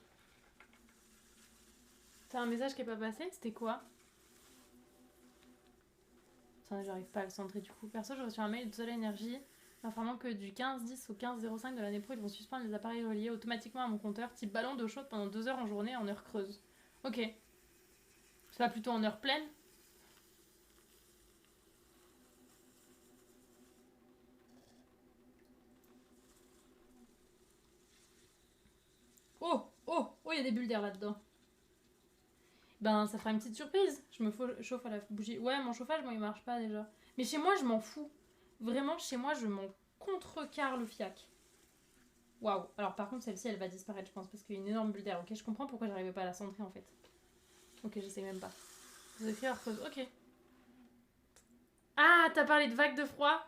T'as un message qui est pas passé? C'était quoi? Attendez, j'arrive pas à le centrer du coup. Perso, j'ai reçu un mail de Soleil Énergie informant que du 15-10 au 15-05 de l'année pro, ils vont suspendre les appareils reliés automatiquement à mon compteur type ballon d'eau chaude pendant 2 heures en journée en heure creuse. Ok. C'est pas plutôt en heure pleine? Oh, oh, oh, il y a des bulles d'air là-dedans. Ben, ça fera une petite surprise. Je me chauffe à la bougie. Ouais, mon chauffage, moi, il marche pas déjà. Mais chez moi, je m'en fous. Vraiment, chez moi, je m'en contrecarre le fiac. Waouh. Alors, par contre, celle-ci, elle va disparaître, je pense, parce qu'il y a une énorme bulle d'air. Ok, je comprends pourquoi j'arrivais pas à la centrer, en fait. Ok, j'essaie même pas. Vous écrire creuse. Ok. Ah, t'as parlé de vague de froid?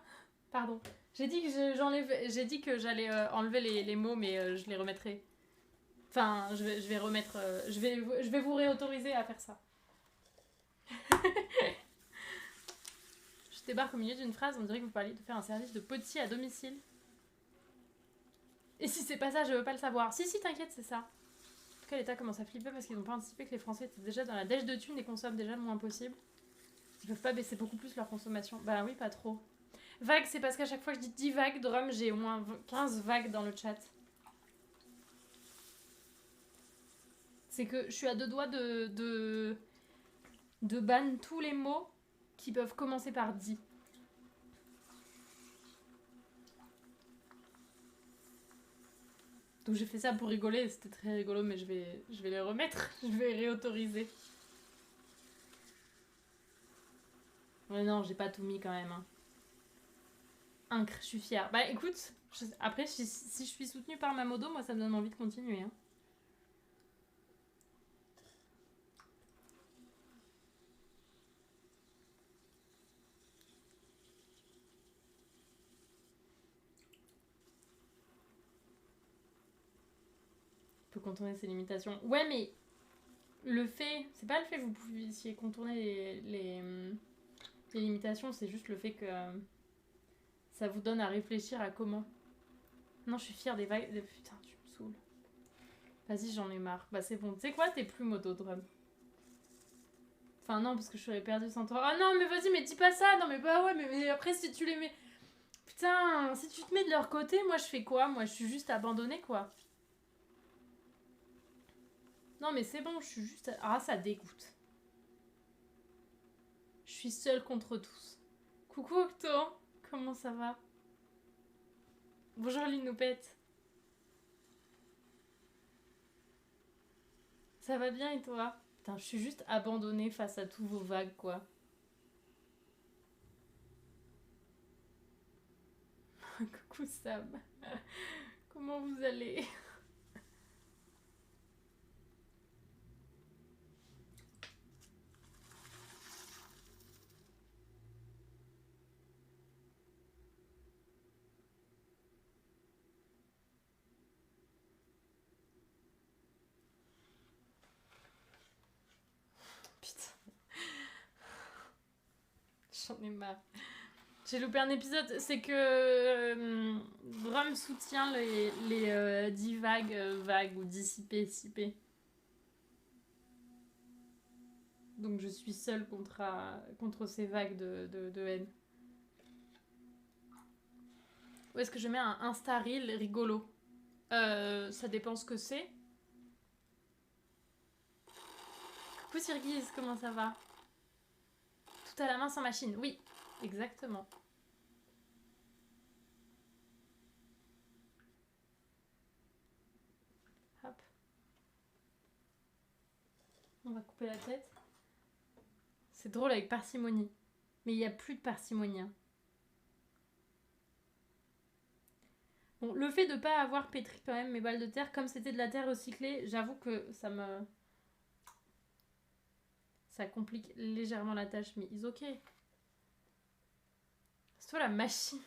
Pardon. J'ai dit que j'allais enlever les mots, mais je les remettrai. Enfin, je vais remettre... je vais vous réautoriser à faire ça. débarque au milieu d'une phrase, on dirait que vous parliez de faire un service de potier à domicile. Et si c'est pas ça, je veux pas le savoir. Si, t'inquiète, c'est ça. En tout cas, l'État commence à flipper parce qu'ils n'ont pas anticipé que les Français étaient déjà dans la dèche de thunes et consomment déjà le moins possible. Ils peuvent pas baisser beaucoup plus leur consommation. Bah oui, pas trop. Vague, c'est parce qu'à chaque fois que je dis 10 vagues, Drum, j'ai au moins 15 vagues dans le chat. C'est que je suis à 2 doigts de ban tous les mots qui peuvent commencer par 10. Donc j'ai fait ça pour rigoler, c'était très rigolo, mais je vais les remettre, je vais réautoriser. Ouais non, j'ai pas tout mis quand même. Hein. Incre, je suis fière. Bah écoute, après si je suis soutenue par ma modo, moi ça me donne envie de continuer. Hein. Peut contourner ses limitations. Ouais, mais le fait, c'est pas le fait que vous puissiez contourner les limitations, c'est juste le fait que ça vous donne à réfléchir à comment. Non, je suis fière des vagues. Putain, tu me saoules. Vas-y, j'en ai marre. Bah, c'est bon. Tu sais quoi, t'es plus Motodrum. Enfin, non, parce que je serais perdue sans toi. Ah non, mais vas-y, mais dis pas ça. Non, mais bah ouais, mais après, si tu les mets. Putain, si tu te mets de leur côté, moi, je fais quoi? Moi, je suis juste abandonnée, quoi. Non, mais c'est bon, je suis juste. Ah, ça dégoûte. Je suis seule contre tous. Coucou Octo, comment ça va? Bonjour Linoupette. Ça va bien et toi? Putain, je suis juste abandonnée face à tous vos vagues, quoi. Coucou Sam. Comment vous allez? Putain. J'en ai marre. J'ai loupé un épisode. C'est que Drum soutient les 10 vagues ou dissipées. Donc je suis seule contre ces vagues de haine. Où est-ce que je mets un Insta Reel rigolo? Ça dépend ce que c'est. Coucou Sirguise, comment ça va? Tout à la main sans machine, oui, exactement. Hop. On va couper la tête. C'est drôle avec parcimonie. Mais il n'y a plus de parcimonie. Hein. Bon, le fait de ne pas avoir pétri quand même mes balles de terre, comme c'était de la terre recyclée, j'avoue que ça complique légèrement la tâche, mais is ok. C'est toi la machine.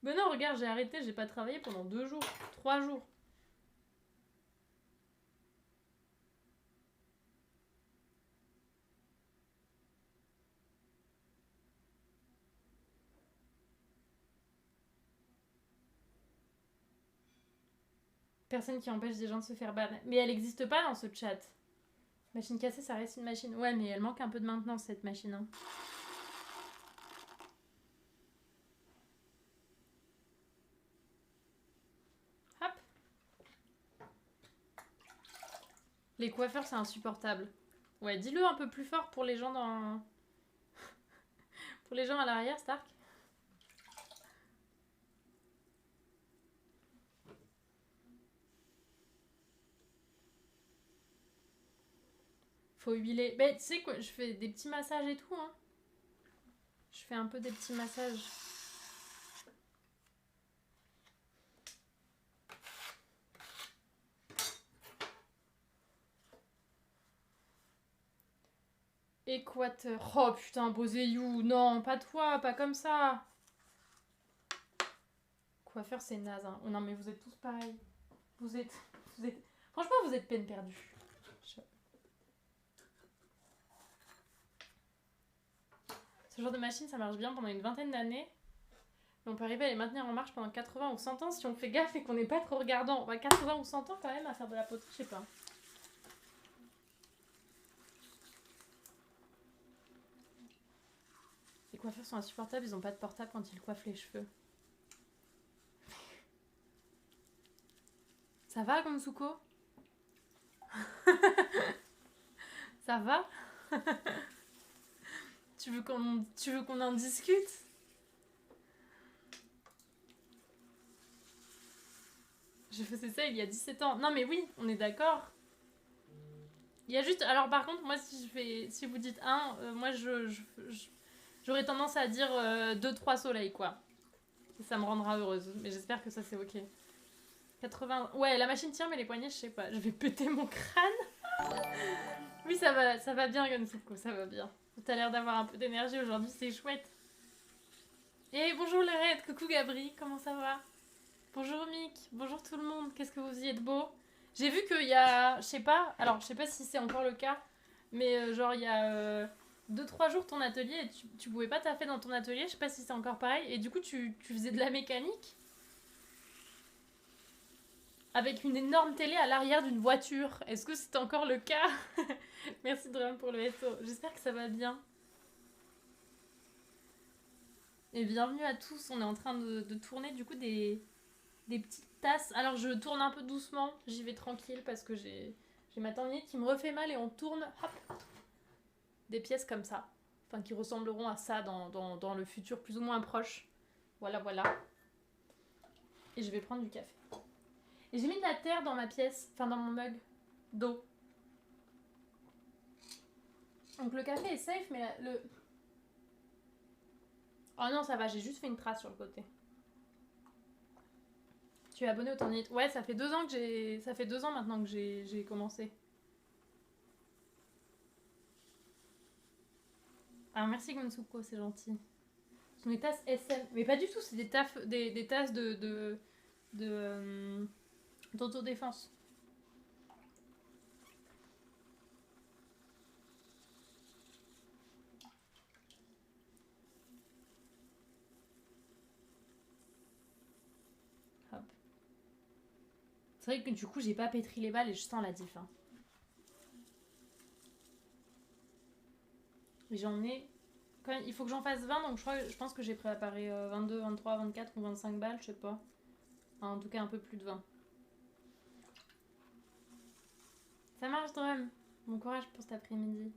Mais non, regarde, j'ai arrêté, j'ai pas travaillé pendant 2 jours, 3 jours. Personne qui empêche des gens de se faire ban. Mais elle n'existe pas dans ce chat. Machine cassée, ça reste une machine. Ouais, mais elle manque un peu de maintenance, cette machine. Hein. Hop. Les coiffeurs, c'est insupportable. Ouais, dis-le un peu plus fort pour les gens dans... pour les gens à l'arrière, Stark. Faut huiler. Ben, tu sais quoi, je fais des petits massages et tout, hein. Je fais un peu des petits massages. Équateur. Oh putain, Bozeyou. Non, pas toi, pas comme ça. Coiffeur, c'est naze. Hein. Oh, non, mais vous êtes tous pareils. Vous êtes... Franchement, vous êtes peine perdue. Ce genre de machine, ça marche bien pendant une vingtaine d'années. Mais on peut arriver à les maintenir en marche pendant 80 ou 100 ans si on fait gaffe et qu'on n'est pas trop regardant. Bah, 80 ou 100 ans quand même à faire de la poterie, je sais pas. Les coiffeurs sont insupportables, ils ont pas de portable quand ils coiffent les cheveux. Ça va, Gonsuko? Ça va? Tu veux qu'on en discute? Je faisais ça il y a 17 ans. Non mais oui, on est d'accord. Il y a juste... Alors par contre, moi si vous dites un, moi j'aurais tendance à dire 2-3 soleils quoi. Et ça me rendra heureuse. Mais j'espère que ça c'est ok. 80... Ouais, la machine tient mais les poignets je sais pas. Je vais péter mon crâne. Oui ça va bien Gonsuko, ça va bien. T'as l'air d'avoir un peu d'énergie aujourd'hui, c'est chouette. Et bonjour Lorette, coucou Gabri, comment ça va? Bonjour Mick, bonjour tout le monde, qu'est-ce que vous y êtes beau? J'ai vu qu'il y a, je sais pas si c'est encore le cas, mais genre il y a 2-3 jours ton atelier, tu pouvais pas taffer dans ton atelier, je sais pas si c'est encore pareil, et du coup tu faisais de la mécanique avec une énorme télé à l'arrière d'une voiture. Est-ce que c'est encore le cas? Merci Drum pour le SO, j'espère que ça va bien. Et bienvenue à tous, on est en train de tourner du coup des petites tasses. Alors je tourne un peu doucement, j'y vais tranquille parce que j'ai ma tendinite qui me refait mal et on tourne hop, des pièces comme ça. Enfin qui ressembleront à ça dans le futur plus ou moins proche. Voilà, voilà. Et je vais prendre du café. Et j'ai mis de la terre dans ma pièce, enfin dans mon mug d'eau. Donc le café est safe mais le... Oh non ça va, j'ai juste fait une trace sur le côté. Tu es abonné au tendinite? Ouais, ça fait 2 ans que ça fait 2 ans maintenant que j'ai commencé. Alors merci Gonsuko, c'est gentil. Ce sont des tasses SM. Mais pas du tout, c'est des tasses d'autodéfense. Hop. C'est vrai que du coup, j'ai pas pétri les balles et je sens la diff. Hein. Et j'en ai... Quand même, il faut que j'en fasse 20, donc je pense que j'ai préparé 22, 23, 24 ou 25 balles, je sais pas. Enfin, en tout cas, un peu plus de 20. Ça marche, Drum. Bon courage pour cet après-midi.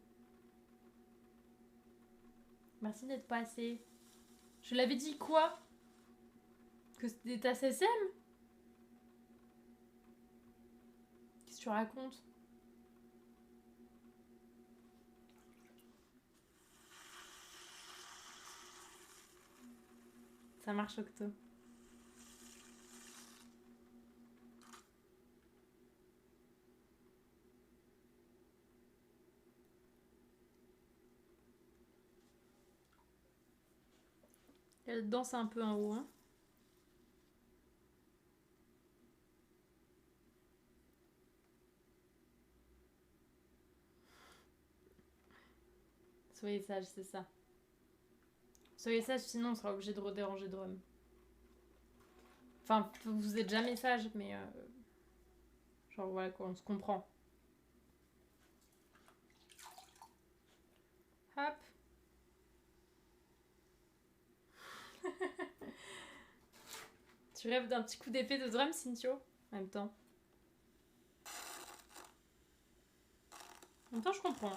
Merci d'être passé. Je l'avais dit quoi? Que c'était des tasses SM? Qu'est-ce que tu racontes? Ça marche, Octo. Elle danse un peu en haut, hein. Soyez sage, c'est ça. Soyez sage, sinon on sera obligé de redéranger Drum. Enfin, vous êtes jamais sage, mais... genre voilà quoi, on se comprend. Hop. Tu rêves d'un petit coup d'épée de Drum, Cynthio? En même temps. En même temps, je comprends.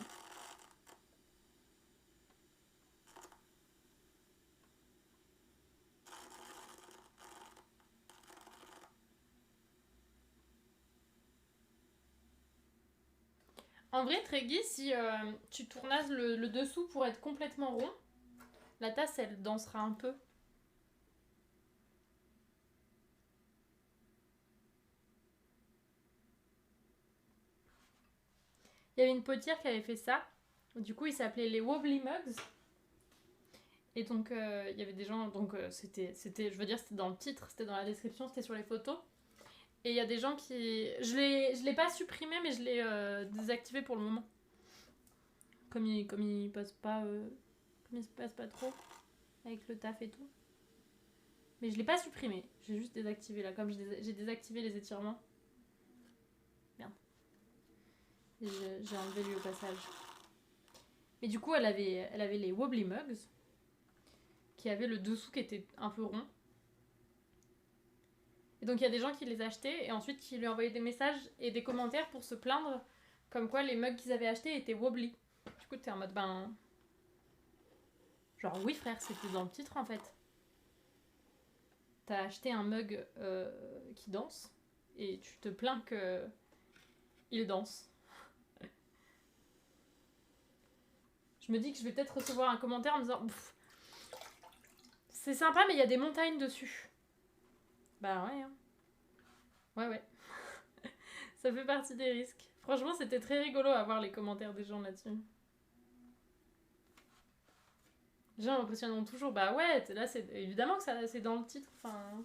En vrai, Treggy, si tu tournases le dessous pour être complètement rond, la tasse, elle dansera un peu. Il y avait une potière qui avait fait ça. Du coup, il s'appelait les Wobbly Mugs. Et donc, il y avait des gens... Donc, c'était... Je veux dire, c'était dans le titre, c'était dans la description, c'était sur les photos. Et il y a des gens qui... Je l'ai pas supprimé, mais je l'ai désactivé pour le moment. Comme il passe pas... comme m'y passe pas trop. Avec le taf et tout. Mais je l'ai pas supprimé. J'ai juste désactivé là. Comme j'ai désactivé les étirements. Merde. J'ai enlevé lui au passage. Mais du coup, elle avait les Wobbly Mugs. Qui avaient le dessous qui était un peu rond. Et donc il y a des gens qui les achetaient et ensuite qui lui envoyaient des messages et des commentaires pour se plaindre comme quoi les mugs qu'ils avaient achetés étaient wobbly. Du coup t'es en mode genre oui frère, c'était dans le titre en fait. T'as acheté un mug qui danse et tu te plains que il danse. Je me dis que je vais peut-être recevoir un commentaire en me disant c'est sympa mais il y a des montagnes dessus. Bah ouais hein. Ouais. Ça fait partie des risques. Franchement, c'était très rigolo à voir les commentaires des gens là-dessus. Les gens m'impressionnent toujours. Bah ouais, là, c'est évidemment que ça, c'est dans le titre. Enfin,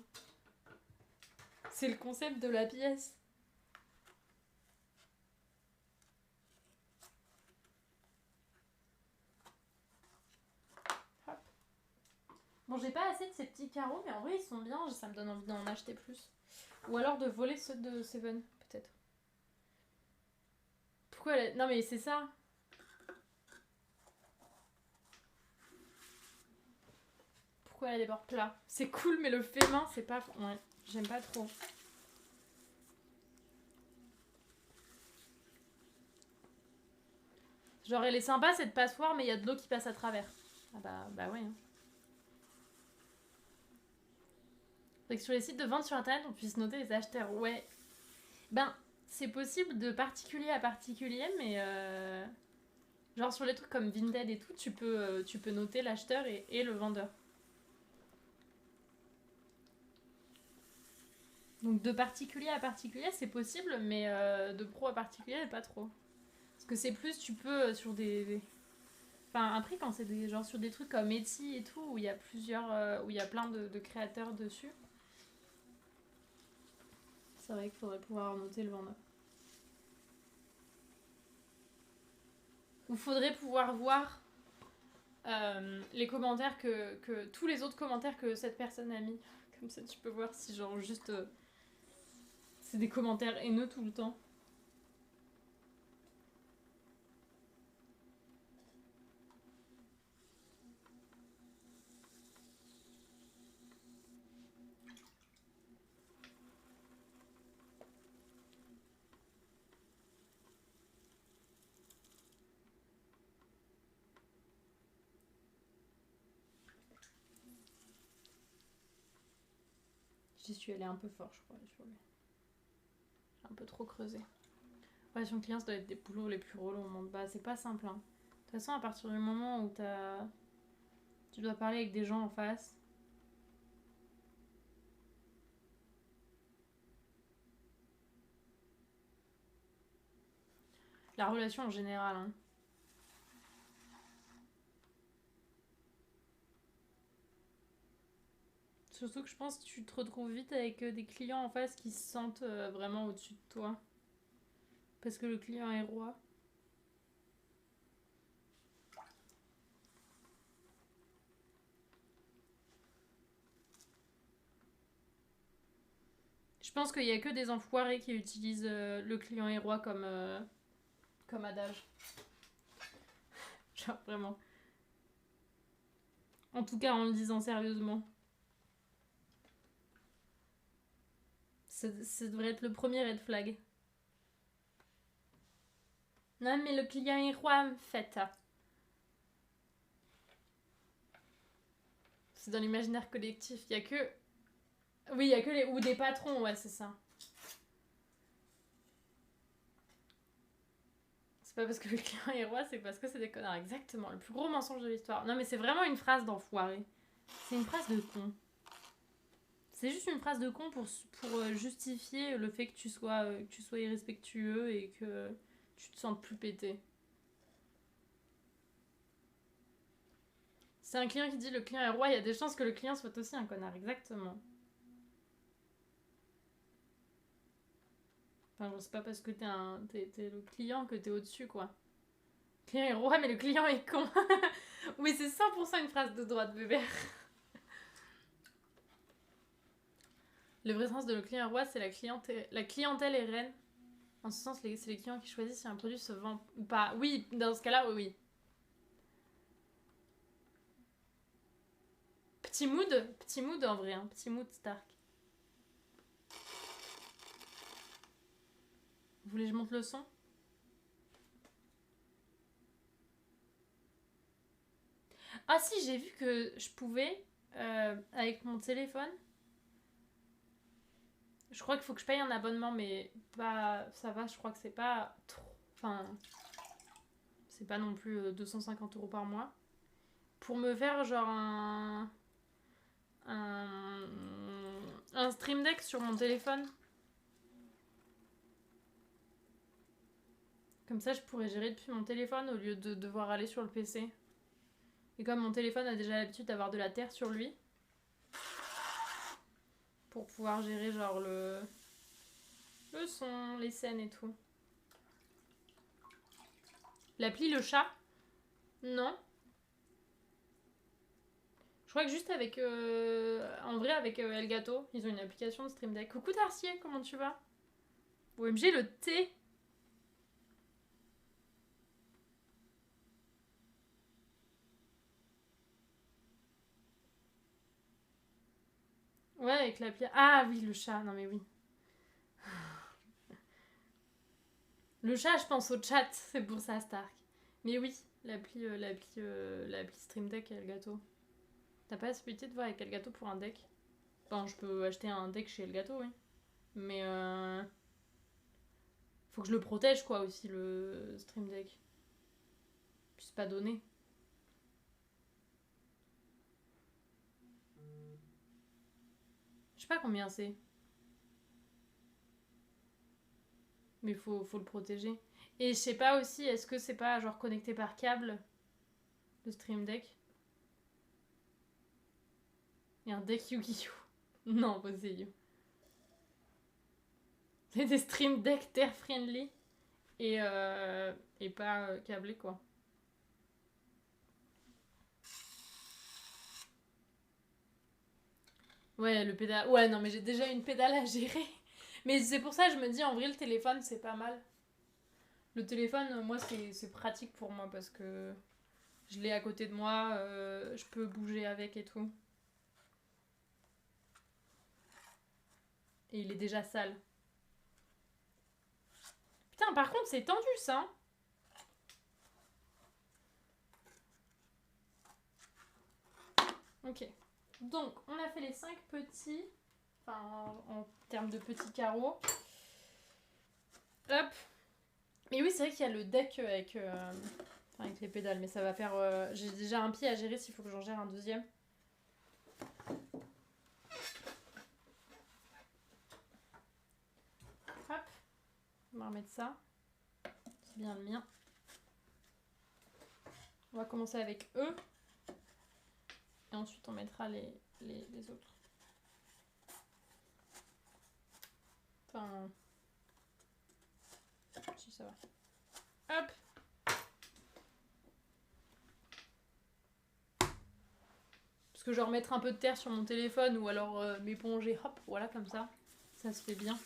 c'est le concept de la pièce. Hop. Bon, j'ai pas assez de ces petits carreaux, mais en vrai, ils sont bien. Ça me donne envie d'en acheter plus. Ou alors de voler ceux de Seven, peut-être. Pourquoi elle... Non, mais c'est ça. Pourquoi elle a des bords plats? C'est cool, mais le fait main, c'est pas... Ouais, j'aime pas trop. Genre, elle est sympa cette passoire, mais il y a de l'eau qui passe à travers. Ah bah ouais. Hein. Fait que sur les sites de vente sur internet, on puisse noter les acheteurs. Ouais. Ben, c'est possible de particulier à particulier, mais genre sur les trucs comme Vinted et tout, tu peux noter l'acheteur et le vendeur. Donc de particulier à particulier, c'est possible, mais de pro à particulier, pas trop. Parce que c'est plus, tu peux sur des... Enfin, après, quand c'est des, genre sur des trucs comme Etsy et tout, où il y a plusieurs... où il y a plein de créateurs dessus, c'est vrai qu'il faudrait pouvoir noter le vendeur. Ou faudrait pouvoir voir les commentaires que tous les autres commentaires que cette personne a mis. Comme ça, tu peux voir si genre juste... c'est des commentaires haineux tout le temps. J'y suis allée un peu fort, je crois. J'ai un peu trop creusé. Relation client, ça doit être des boulots les plus relous au monde. Bah, c'est pas simple. Hein. De toute façon, à partir du moment où tu dois parler avec des gens en face. La relation en général. Hein. Surtout que je pense que tu te retrouves vite avec des clients en face qui se sentent vraiment au-dessus de toi. Parce que le client est roi. Je pense qu'il y a que des enfoirés qui utilisent le client est roi comme adage. Genre vraiment. En tout cas, en le disant sérieusement. Ça devrait être le premier red flag. Non, mais le client est roi, en fait. C'est dans l'imaginaire collectif. Il y a que... Oui, il y a que les... Ou des patrons, ouais, c'est ça. C'est pas parce que le client est roi, c'est parce que c'est des connards. Exactement, le plus gros mensonge de l'histoire. Non, mais c'est vraiment une phrase d'enfoiré. C'est une phrase de con. C'est juste une phrase de con pour justifier le fait que tu sois irrespectueux et que tu te sentes plus pété. C'est un client qui dit le client est roi, il y a des chances que le client soit aussi un connard, exactement. Enfin, c'est pas parce que t'es le client que t'es au-dessus, quoi. Le client est roi, mais le client est con. Oui, c'est 100% une phrase de droite, bébé. Le vrai sens de le client roi, c'est la clientèle est reine. En ce sens, c'est les clients qui choisissent si un produit se vend ou pas. Oui, dans ce cas-là, oui. Petit mood en vrai, hein. Petit mood Stark. Vous voulez que je monte le son? Ah si, j'ai vu que je pouvais, avec mon téléphone, je crois qu'il faut que je paye un abonnement, mais pas, ça va, je crois que c'est pas trop, enfin, c'est pas non plus 250 € par mois. Pour me faire genre un, un stream deck sur mon téléphone. Comme ça, je pourrais gérer depuis mon téléphone au lieu de devoir aller sur le PC. Et comme mon téléphone a déjà l'habitude d'avoir de la terre sur lui, pour pouvoir gérer genre le son, les scènes et tout. L'appli Le Chat? Non. Je crois que juste avec... en vrai, avec Elgato, ils ont une application de Stream Deck. Coucou Darcier, comment tu vas? OMG, le thé. Ouais, avec l'appli... Ah oui, le chat, non mais oui. Le chat, je pense au chat, c'est pour ça, Stark. Mais oui, l'appli Stream Deck et Elgato. T'as pas la possibilité de voir avec Elgato pour un deck? Enfin, je peux acheter un deck chez Elgato, oui. Mais faut que je le protège, quoi, aussi, le Stream Deck. Puis c'est pas donné. Je sais pas combien c'est. Mais faut le protéger. Et je sais pas aussi, est-ce que c'est pas genre connecté par câble, le Stream Deck? Et un deck Yu-Gi-Oh! Non, pas c'est You. C'est des Stream Deck Terre friendly et pas câblé, quoi. Ouais, le pédale. Ouais, non, mais j'ai déjà une pédale à gérer. Mais c'est pour ça que je me dis, en vrai, le téléphone, c'est pas mal. Le téléphone, moi, c'est pratique pour moi parce que je l'ai à côté de moi, je peux bouger avec et tout. Et il est déjà sale. Putain, par contre, c'est tendu ça. Ok. Donc, on a fait les 5 petits. Enfin, en termes de petits carreaux. Hop. Mais oui, c'est vrai qu'il y a le deck avec les pédales. Mais ça va faire... j'ai déjà un pied à gérer s'il faut que j'en gère un deuxième. Hop. On va remettre ça. C'est bien le mien. On va commencer avec eux. Et ensuite, on mettra les autres. Enfin... Si ça va. Hop. Parce que genre mettre un peu de terre sur mon téléphone ou alors m'éponger, hop, voilà comme ça. Ça se fait bien.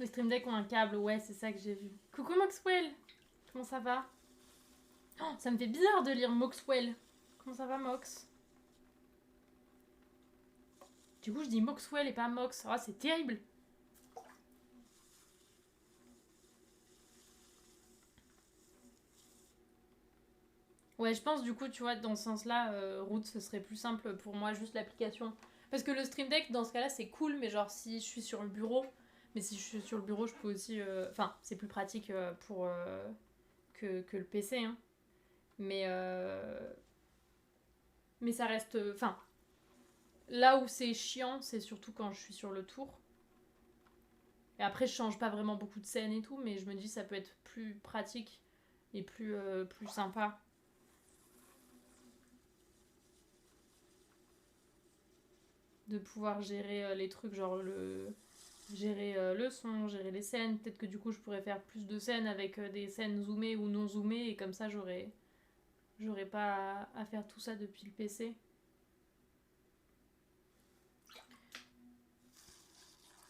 Les Stream Deck ont un câble, ouais, c'est ça que j'ai vu. Coucou Moxwell. Comment ça va? Oh, ça me fait bizarre de lire Moxwell. Comment ça va, Mox? Du coup, je dis Moxwell et pas Mox. Ah, c'est terrible. Ouais, je pense du coup, tu vois, dans ce sens-là, Root, ce serait plus simple pour moi, juste l'application. Parce que le Stream Deck, dans ce cas-là, c'est cool, mais genre si je suis sur le bureau, mais si je suis sur le bureau, je peux aussi... Enfin, c'est plus pratique pour que le PC, hein. Mais ça reste... Enfin, là où c'est chiant, c'est surtout quand je suis sur le tour. Et après, je change pas vraiment beaucoup de scènes et tout, mais je me dis ça peut être plus pratique et plus sympa. De pouvoir gérer les trucs, genre gérer le son, gérer les scènes. Peut-être que du coup, je pourrais faire plus de scènes avec des scènes zoomées ou non zoomées, et comme ça, j'aurais pas à faire tout ça depuis le PC.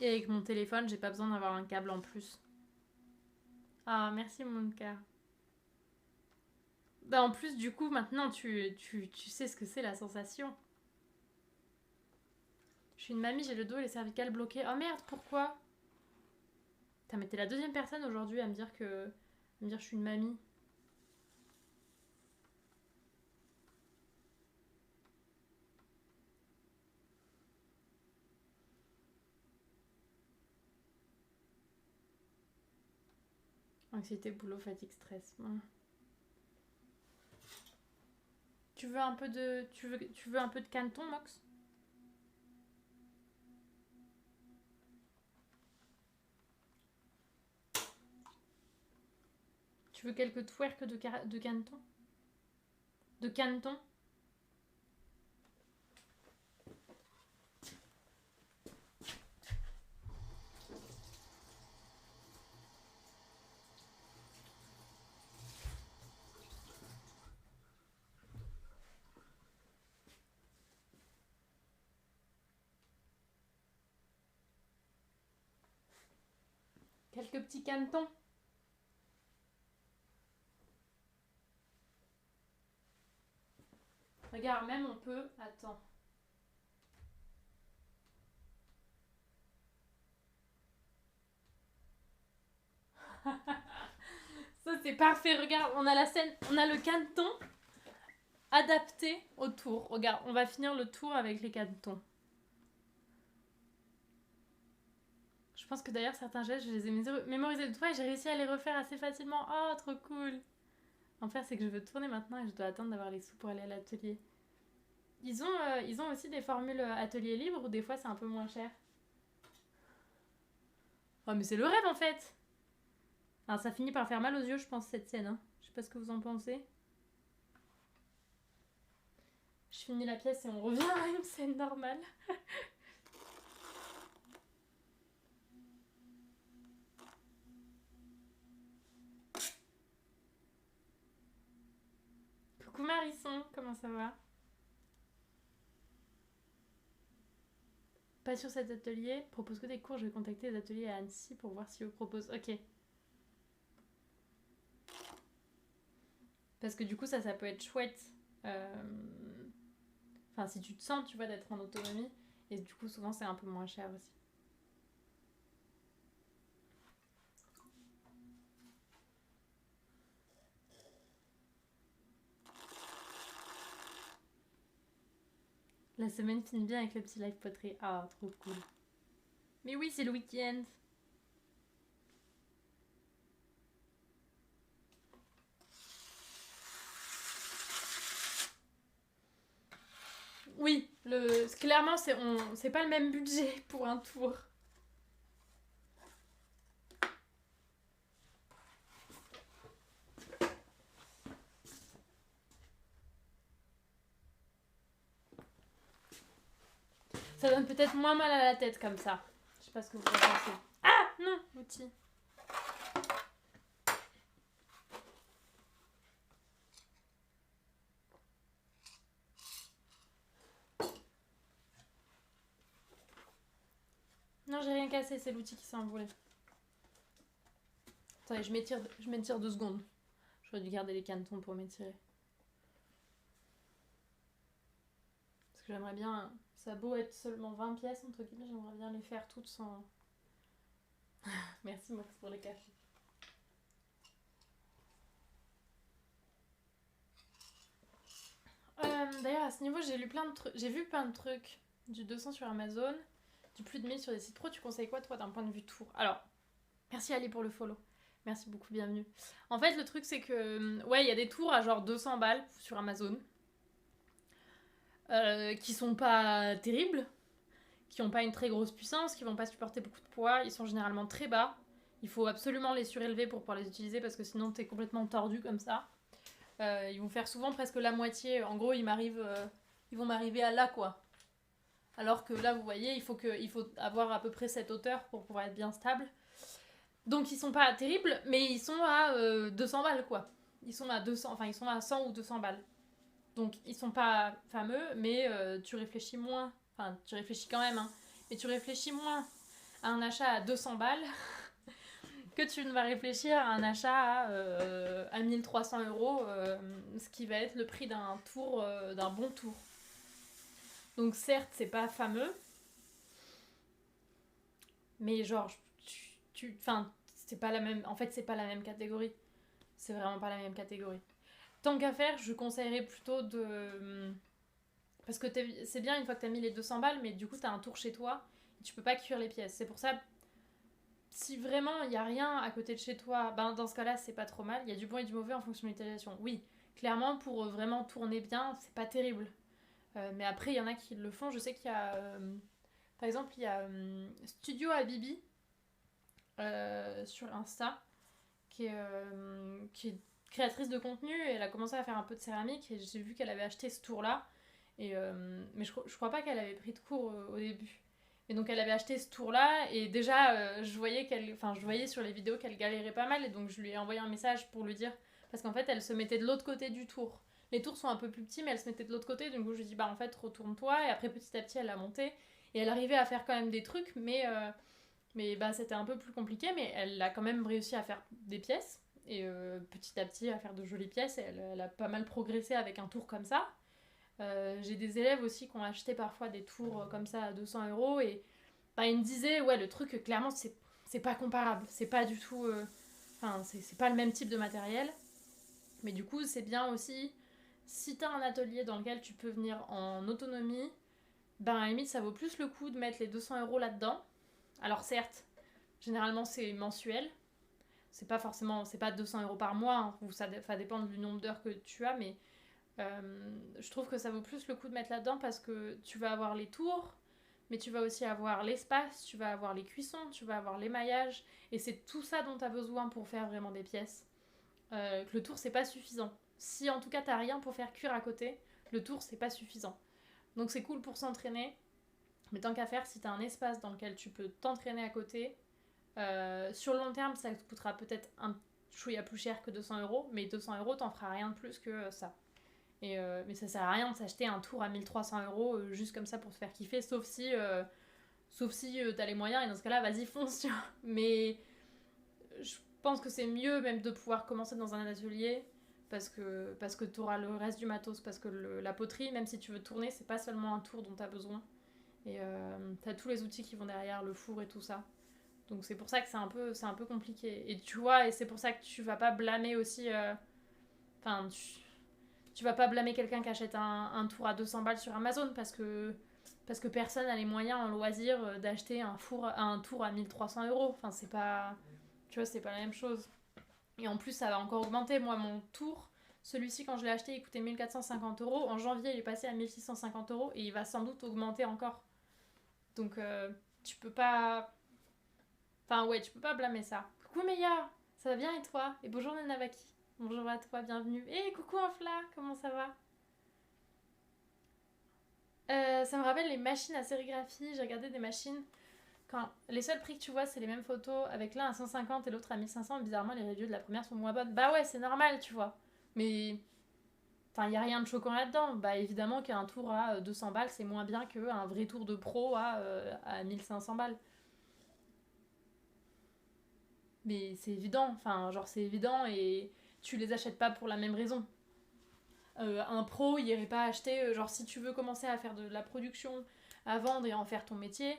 Et avec mon téléphone, j'ai pas besoin d'avoir un câble en plus. Ah, merci mon cœur. Bah en plus, du coup, maintenant, tu sais ce que c'est la sensation. Je suis une mamie, j'ai le dos et les cervicales bloquées. Oh merde, pourquoi? Putain, mais t'es la deuxième personne aujourd'hui à me dire que je suis une mamie. Anxiété, boulot, fatigue, stress. Tu veux un peu de Canton, Mox? Tu veux quelques twerks de Canton? De Canton? Quelques petits Cantons? Regarde, même on peut... Attends. Ça c'est parfait, regarde, on a la scène, on a le Canton adapté au tour. Regarde, on va finir le tour avec les Cantons. Je pense que d'ailleurs certains gestes, je les ai mémorisés de toi et j'ai réussi à les refaire assez facilement. Oh, trop cool. En fait, c'est que je veux tourner maintenant et je dois attendre d'avoir les sous pour aller à l'atelier. Ils ont aussi des formules atelier libre ou des fois c'est un peu moins cher. Oh, mais c'est le rêve en fait. Alors, ça finit par faire mal aux yeux, je pense, cette scène. Hein. Je sais pas ce que vous en pensez. Je finis la pièce et on revient à une scène normale. Coucou Marisson, comment ça va? Pas sur cet atelier. Propose que des cours, je vais contacter les ateliers à Annecy pour voir si eux proposent. Ok. Parce que du coup, ça peut être chouette. Enfin, si tu te sens, tu vois, d'être en autonomie. Et du coup, souvent, c'est un peu moins cher aussi. La semaine finit bien avec le petit live poterie. Ah, trop cool. Mais oui, c'est le week-end. Oui, clairement, c'est pas le même budget pour un tour. Ça donne peut-être moins mal à la tête comme ça. Je sais pas ce que vous en pensez. Ah non, outil. Non, j'ai rien cassé, c'est l'outil qui s'est envolé. Attendez, je m'étire 2 secondes. J'aurais dû garder les canetons pour m'étirer. Parce que j'aimerais bien... Ça a beau être seulement 20 pièces, entre guillemets, j'aimerais bien les faire toutes sans... Merci Max pour les cafés. D'ailleurs, à ce niveau, j'ai vu plein de trucs. du 200 sur Amazon, du plus de 1000 sur des sites pro, tu conseilles quoi toi d'un point de vue tour? Alors, merci Ali pour le follow. Merci beaucoup, bienvenue. En fait, le truc c'est que, ouais, il y a des tours à genre 200 balles sur Amazon qui sont pas terribles, qui ont pas une très grosse puissance, qui vont pas supporter beaucoup de poids, ils sont généralement très bas. Il faut absolument les surélever pour pouvoir les utiliser parce que sinon t'es complètement tordu comme ça. Ils vont faire souvent presque la moitié. En gros, ils vont m'arriver à là quoi. Alors que là, vous voyez, il faut avoir à peu près cette hauteur pour pouvoir être bien stable. Donc ils sont pas terribles, mais ils sont à 200 balles quoi. Ils sont à 200, enfin ils sont à 100 ou 200 balles. Donc ils sont pas fameux, mais tu réfléchis moins. Enfin, tu réfléchis quand même, hein. Mais tu réfléchis moins à un achat à 200 balles que tu ne vas réfléchir à un achat à 1300 euros, ce qui va être le prix d'un tour, d'un bon tour. Donc certes, c'est pas fameux, mais genre, enfin, c'est pas la même. En fait, c'est pas la même catégorie. C'est vraiment pas la même catégorie. Tant qu'à faire, je conseillerais plutôt de. Parce que c'est bien une fois que t'as mis les 200 balles, mais du coup, t'as un tour chez toi et tu peux pas cuire les pièces. C'est pour ça, si vraiment il y a rien à côté de chez toi, ben dans ce cas-là, c'est pas trop mal. Il y a du bon et du mauvais en fonction de l'utilisation. Oui, clairement, pour vraiment tourner bien, c'est pas terrible. Mais après, il y en a qui le font. Je sais qu'il y a. Par exemple, il y a Studio Habibi sur Insta qui est créatrice de contenu et elle a commencé à faire un peu de céramique et j'ai vu qu'elle avait acheté ce tour-là. Mais je crois pas qu'elle avait pris de cours au début. Et donc elle avait acheté ce tour-là et déjà je voyais sur les vidéos qu'elle galérait pas mal et donc je lui ai envoyé un message pour lui dire parce qu'en fait elle se mettait de l'autre côté du tour. Les tours sont un peu plus petits mais elle se mettait de l'autre côté donc je lui ai dit bah en fait retourne-toi et après petit à petit elle l'a monté et elle arrivait à faire quand même des trucs mais bah c'était un peu plus compliqué mais elle a quand même réussi à faire des pièces et petit à petit à faire de jolies pièces et elle a pas mal progressé avec un tour comme ça. J'ai des élèves aussi qui ont acheté parfois des tours comme ça à 200 euros et bah, ils me disaient, ouais, le truc, clairement, c'est pas comparable. C'est pas du tout. Enfin, c'est pas le même type de matériel. Mais du coup, c'est bien aussi, si t'as un atelier dans lequel tu peux venir en autonomie, ben à la limite, ça vaut plus le coup de mettre les 200 euros là-dedans. Alors, certes, généralement, c'est mensuel. C'est pas 200 euros par mois, hein, ou ça dépend du nombre d'heures que tu as, mais je trouve que ça vaut plus le coup de mettre là-dedans parce que tu vas avoir les tours, mais tu vas aussi avoir l'espace, tu vas avoir les cuissons, tu vas avoir l'émaillage, et c'est tout ça dont tu as besoin pour faire vraiment des pièces. Le tour, c'est pas suffisant. Si en tout cas t'as rien pour faire cuire à côté, le tour, c'est pas suffisant. Donc c'est cool pour s'entraîner, mais tant qu'à faire, si t'as un espace dans lequel tu peux t'entraîner à côté, sur le long terme, ça te coûtera peut-être un chouïa plus cher que 200 euros, mais 200 euros, t'en feras rien de plus que ça. Mais ça sert à rien de s'acheter un tour à 1300 euros juste comme ça pour se faire kiffer, sauf si t'as les moyens, et dans ce cas-là, vas-y, fonce, tu vois. Mais je pense que c'est mieux même de pouvoir commencer dans un atelier parce que t'auras le reste du matos. Parce que la poterie, même si tu veux tourner, c'est pas seulement un tour dont t'as besoin. Et t'as tous les outils qui vont derrière, le four et tout ça. Donc c'est pour ça que c'est un peu compliqué. Et tu vois, et c'est pour ça que tu vas pas blâmer aussi. Enfin, tu vas pas blâmer quelqu'un qui achète un tour à 200 balles sur Amazon parce que personne n'a les moyens en loisir d'acheter un tour à 1300 euros. Enfin, c'est pas. Tu vois, c'est pas la même chose. Et en plus, ça va encore augmenter. Moi, mon tour, celui-ci, quand je l'ai acheté, il coûtait 1450 euros. En janvier, il est passé à 1650 euros et il va sans doute augmenter encore. Donc, tu peux pas. Enfin, ouais, tu peux pas blâmer ça. Coucou Meya, ça va bien et toi? Et bonjour Nanavaki. Bonjour à toi, bienvenue. Et coucou Infla, comment ça va? Ça me rappelle les machines à sérigraphie. J'ai regardé des machines. Quand les seuls prix que tu vois, c'est les mêmes photos, avec l'un à 150 et l'autre à 1500. Bizarrement, les reviews de la première sont moins bonnes. Bah ouais, c'est normal, tu vois. Mais. Enfin, il n'y a rien de choquant là-dedans. Bah évidemment qu'un tour à 200 balles, c'est moins bien qu'un vrai tour de pro à 1500 balles. Mais c'est évident. Enfin, genre, c'est évident et tu les achètes pas pour la même raison. Un pro, il irait pas acheter. Genre, si tu veux commencer à faire de la production, à vendre et à en faire ton métier,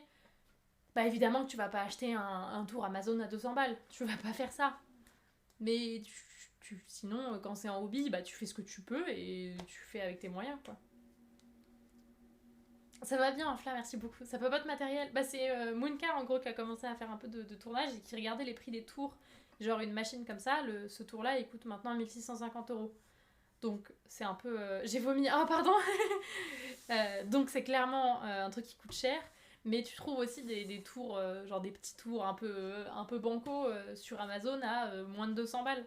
bah évidemment que tu vas pas acheter un tour Amazon à 200 balles. Tu vas pas faire ça. Mais sinon, quand c'est en hobby, bah tu fais ce que tu peux et tu fais avec tes moyens, quoi. Ça va bien, Fla, merci beaucoup. Ça papote matériel. Bah, c'est Mooncar en gros qui a commencé à faire un peu de tournage et qui regardait les prix des tours. Genre une machine comme ça, ce tour-là, il coûte maintenant 1650 €. Donc c'est un peu. J'ai vomi. Ah, pardon. Donc c'est clairement un truc qui coûte cher. Mais tu trouves aussi des tours, genre des petits tours un peu banco sur Amazon à moins de 200 balles.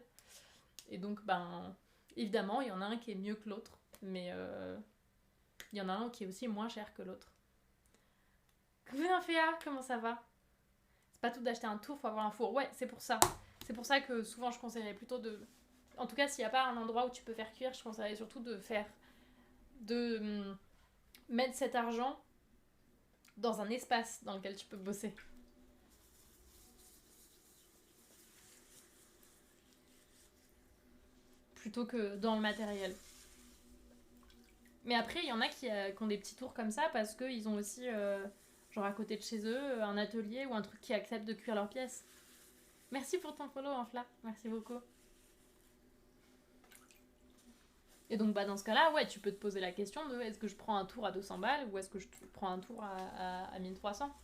Et donc, ben, évidemment, il y en a un qui est mieux que l'autre. Mais il y en a un qui est aussi moins cher que l'autre. Coucou Nymphéa, comment ça va? C'est pas tout d'acheter un tour, faut avoir un four. Ouais, c'est pour ça. C'est pour ça que souvent je conseillerais plutôt de. En tout cas, s'il n'y a pas un endroit où tu peux faire cuire, je conseillerais surtout de faire. De mettre cet argent dans un espace dans lequel tu peux bosser. Plutôt que dans le matériel. Mais après, il y en a qui ont des petits tours comme ça parce qu'ils ont aussi, genre à côté de chez eux, un atelier ou un truc qui accepte de cuire leurs pièces. Merci pour ton follow, Enfla. Merci beaucoup. Et donc, bah, dans ce cas-là, ouais, tu peux te poser la question de est-ce que je prends un tour à 200 balles ou est-ce que je prends un tour à 1300.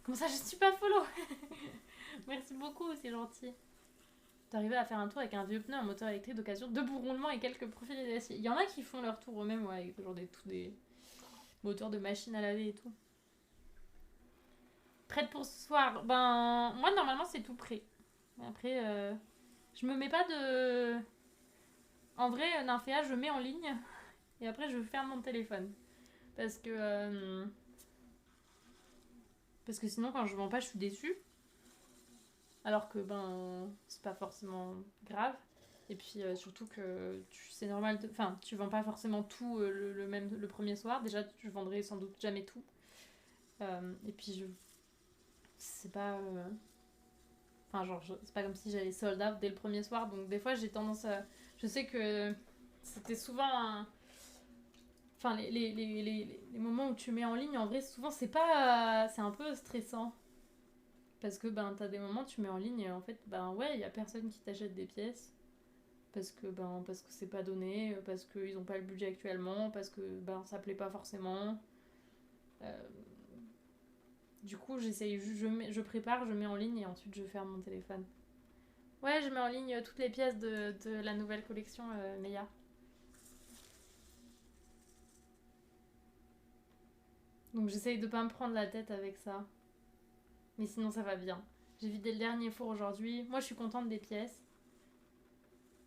Comment ça, je suis pas follow? Merci beaucoup, c'est gentil. D'arriver à faire un tour avec un vieux pneu, un moteur électrique d'occasion, deux bouts roulements et quelques profils d'acier. Il y en a qui font leur tour eux-mêmes, ouais, avec genre des moteurs de machine à laver et tout. Prête pour ce soir? Ben, moi, normalement, c'est tout prêt. Mais après, je me mets pas de. En vrai, Nymphéa, je mets en ligne et après, je ferme mon téléphone. Parce que. Parce que sinon, quand je vends pas, je suis déçue. Alors que, ben, c'est pas forcément grave. Et puis surtout que c'est normal, enfin tu vends pas forcément tout le premier soir. Déjà tu vendrais sans doute jamais tout. Et puis c'est pas, enfin genre c'est pas comme si j'allais sold out dès le premier soir. Donc des fois j'ai tendance à, je sais que c'était souvent enfin les moments où tu mets en ligne en vrai souvent c'est pas, c'est un peu stressant. Parce que ben t'as des moments où tu mets en ligne et en fait ben ouais y a personne qui t'achète des pièces. Parce que c'est pas donné, parce qu'ils ont pas le budget actuellement, parce que ben ça plaît pas forcément. Euh, du coup, j'essaye, je prépare, je mets en ligne et ensuite je ferme mon téléphone. Ouais, je mets en ligne toutes les pièces de la nouvelle collection Meia. Donc j'essaye de pas me prendre la tête avec ça. Mais sinon ça va bien. J'ai vidé le dernier four aujourd'hui. Moi je suis contente des pièces.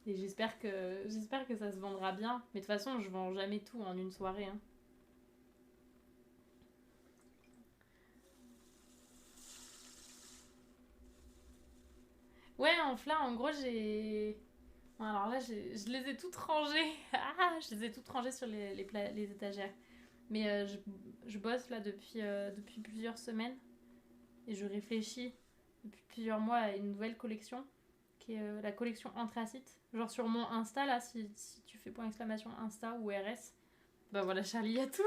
Et j'espère que ça se vendra bien. Mais de toute façon, je vends jamais tout en une soirée. Hein. Ouais, en gros, j'ai. Bon, alors là, je les ai toutes rangées. Ah, je les ai toutes rangées sur les étagères. Mais je bosse là depuis plusieurs semaines. Et je réfléchis depuis plusieurs mois à une nouvelle collection. Qui est la collection Anthracite. Genre sur mon Insta, là, si tu fais point exclamation Insta ou RS. Bah voilà, Charlie, il y a tout.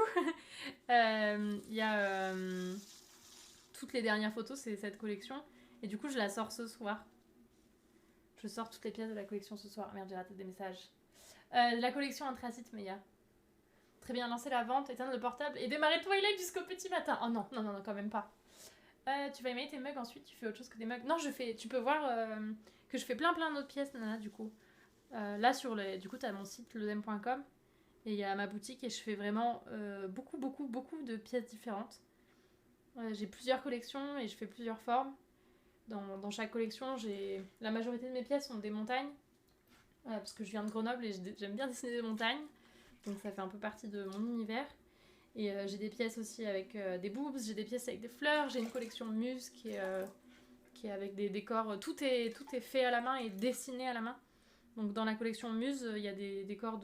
Il y a toutes les dernières photos, c'est cette collection. Et du coup, je la sors ce soir. Je sors toutes les pièces de la collection ce soir. Merde, j'ai raté des messages. La collection Anthracite, mais il y a. Très bien, lancer la vente, éteindre le portable et démarrer Twilight jusqu'au petit matin. Oh non, non, non, non, quand même pas. Tu vas aimer tes mugs ensuite, tu fais autre chose que des mugs. Non, tu peux voir que je fais plein d'autres pièces, nana, du coup. Là, du coup, t'as mon site, lodem.com. Et il y a ma boutique et je fais vraiment beaucoup de pièces différentes. J'ai plusieurs collections et je fais plusieurs formes. Dans chaque collection, la majorité de mes pièces sont des montagnes. Parce que je viens de Grenoble et j'aime bien dessiner des montagnes. Donc ça fait un peu partie de mon univers. Et j'ai des pièces aussi avec des boobs, j'ai des pièces avec des fleurs, j'ai une collection de muses qui est avec des décors. Tout est fait à la main et dessiné à la main. Donc dans la collection Muse, il y a des décors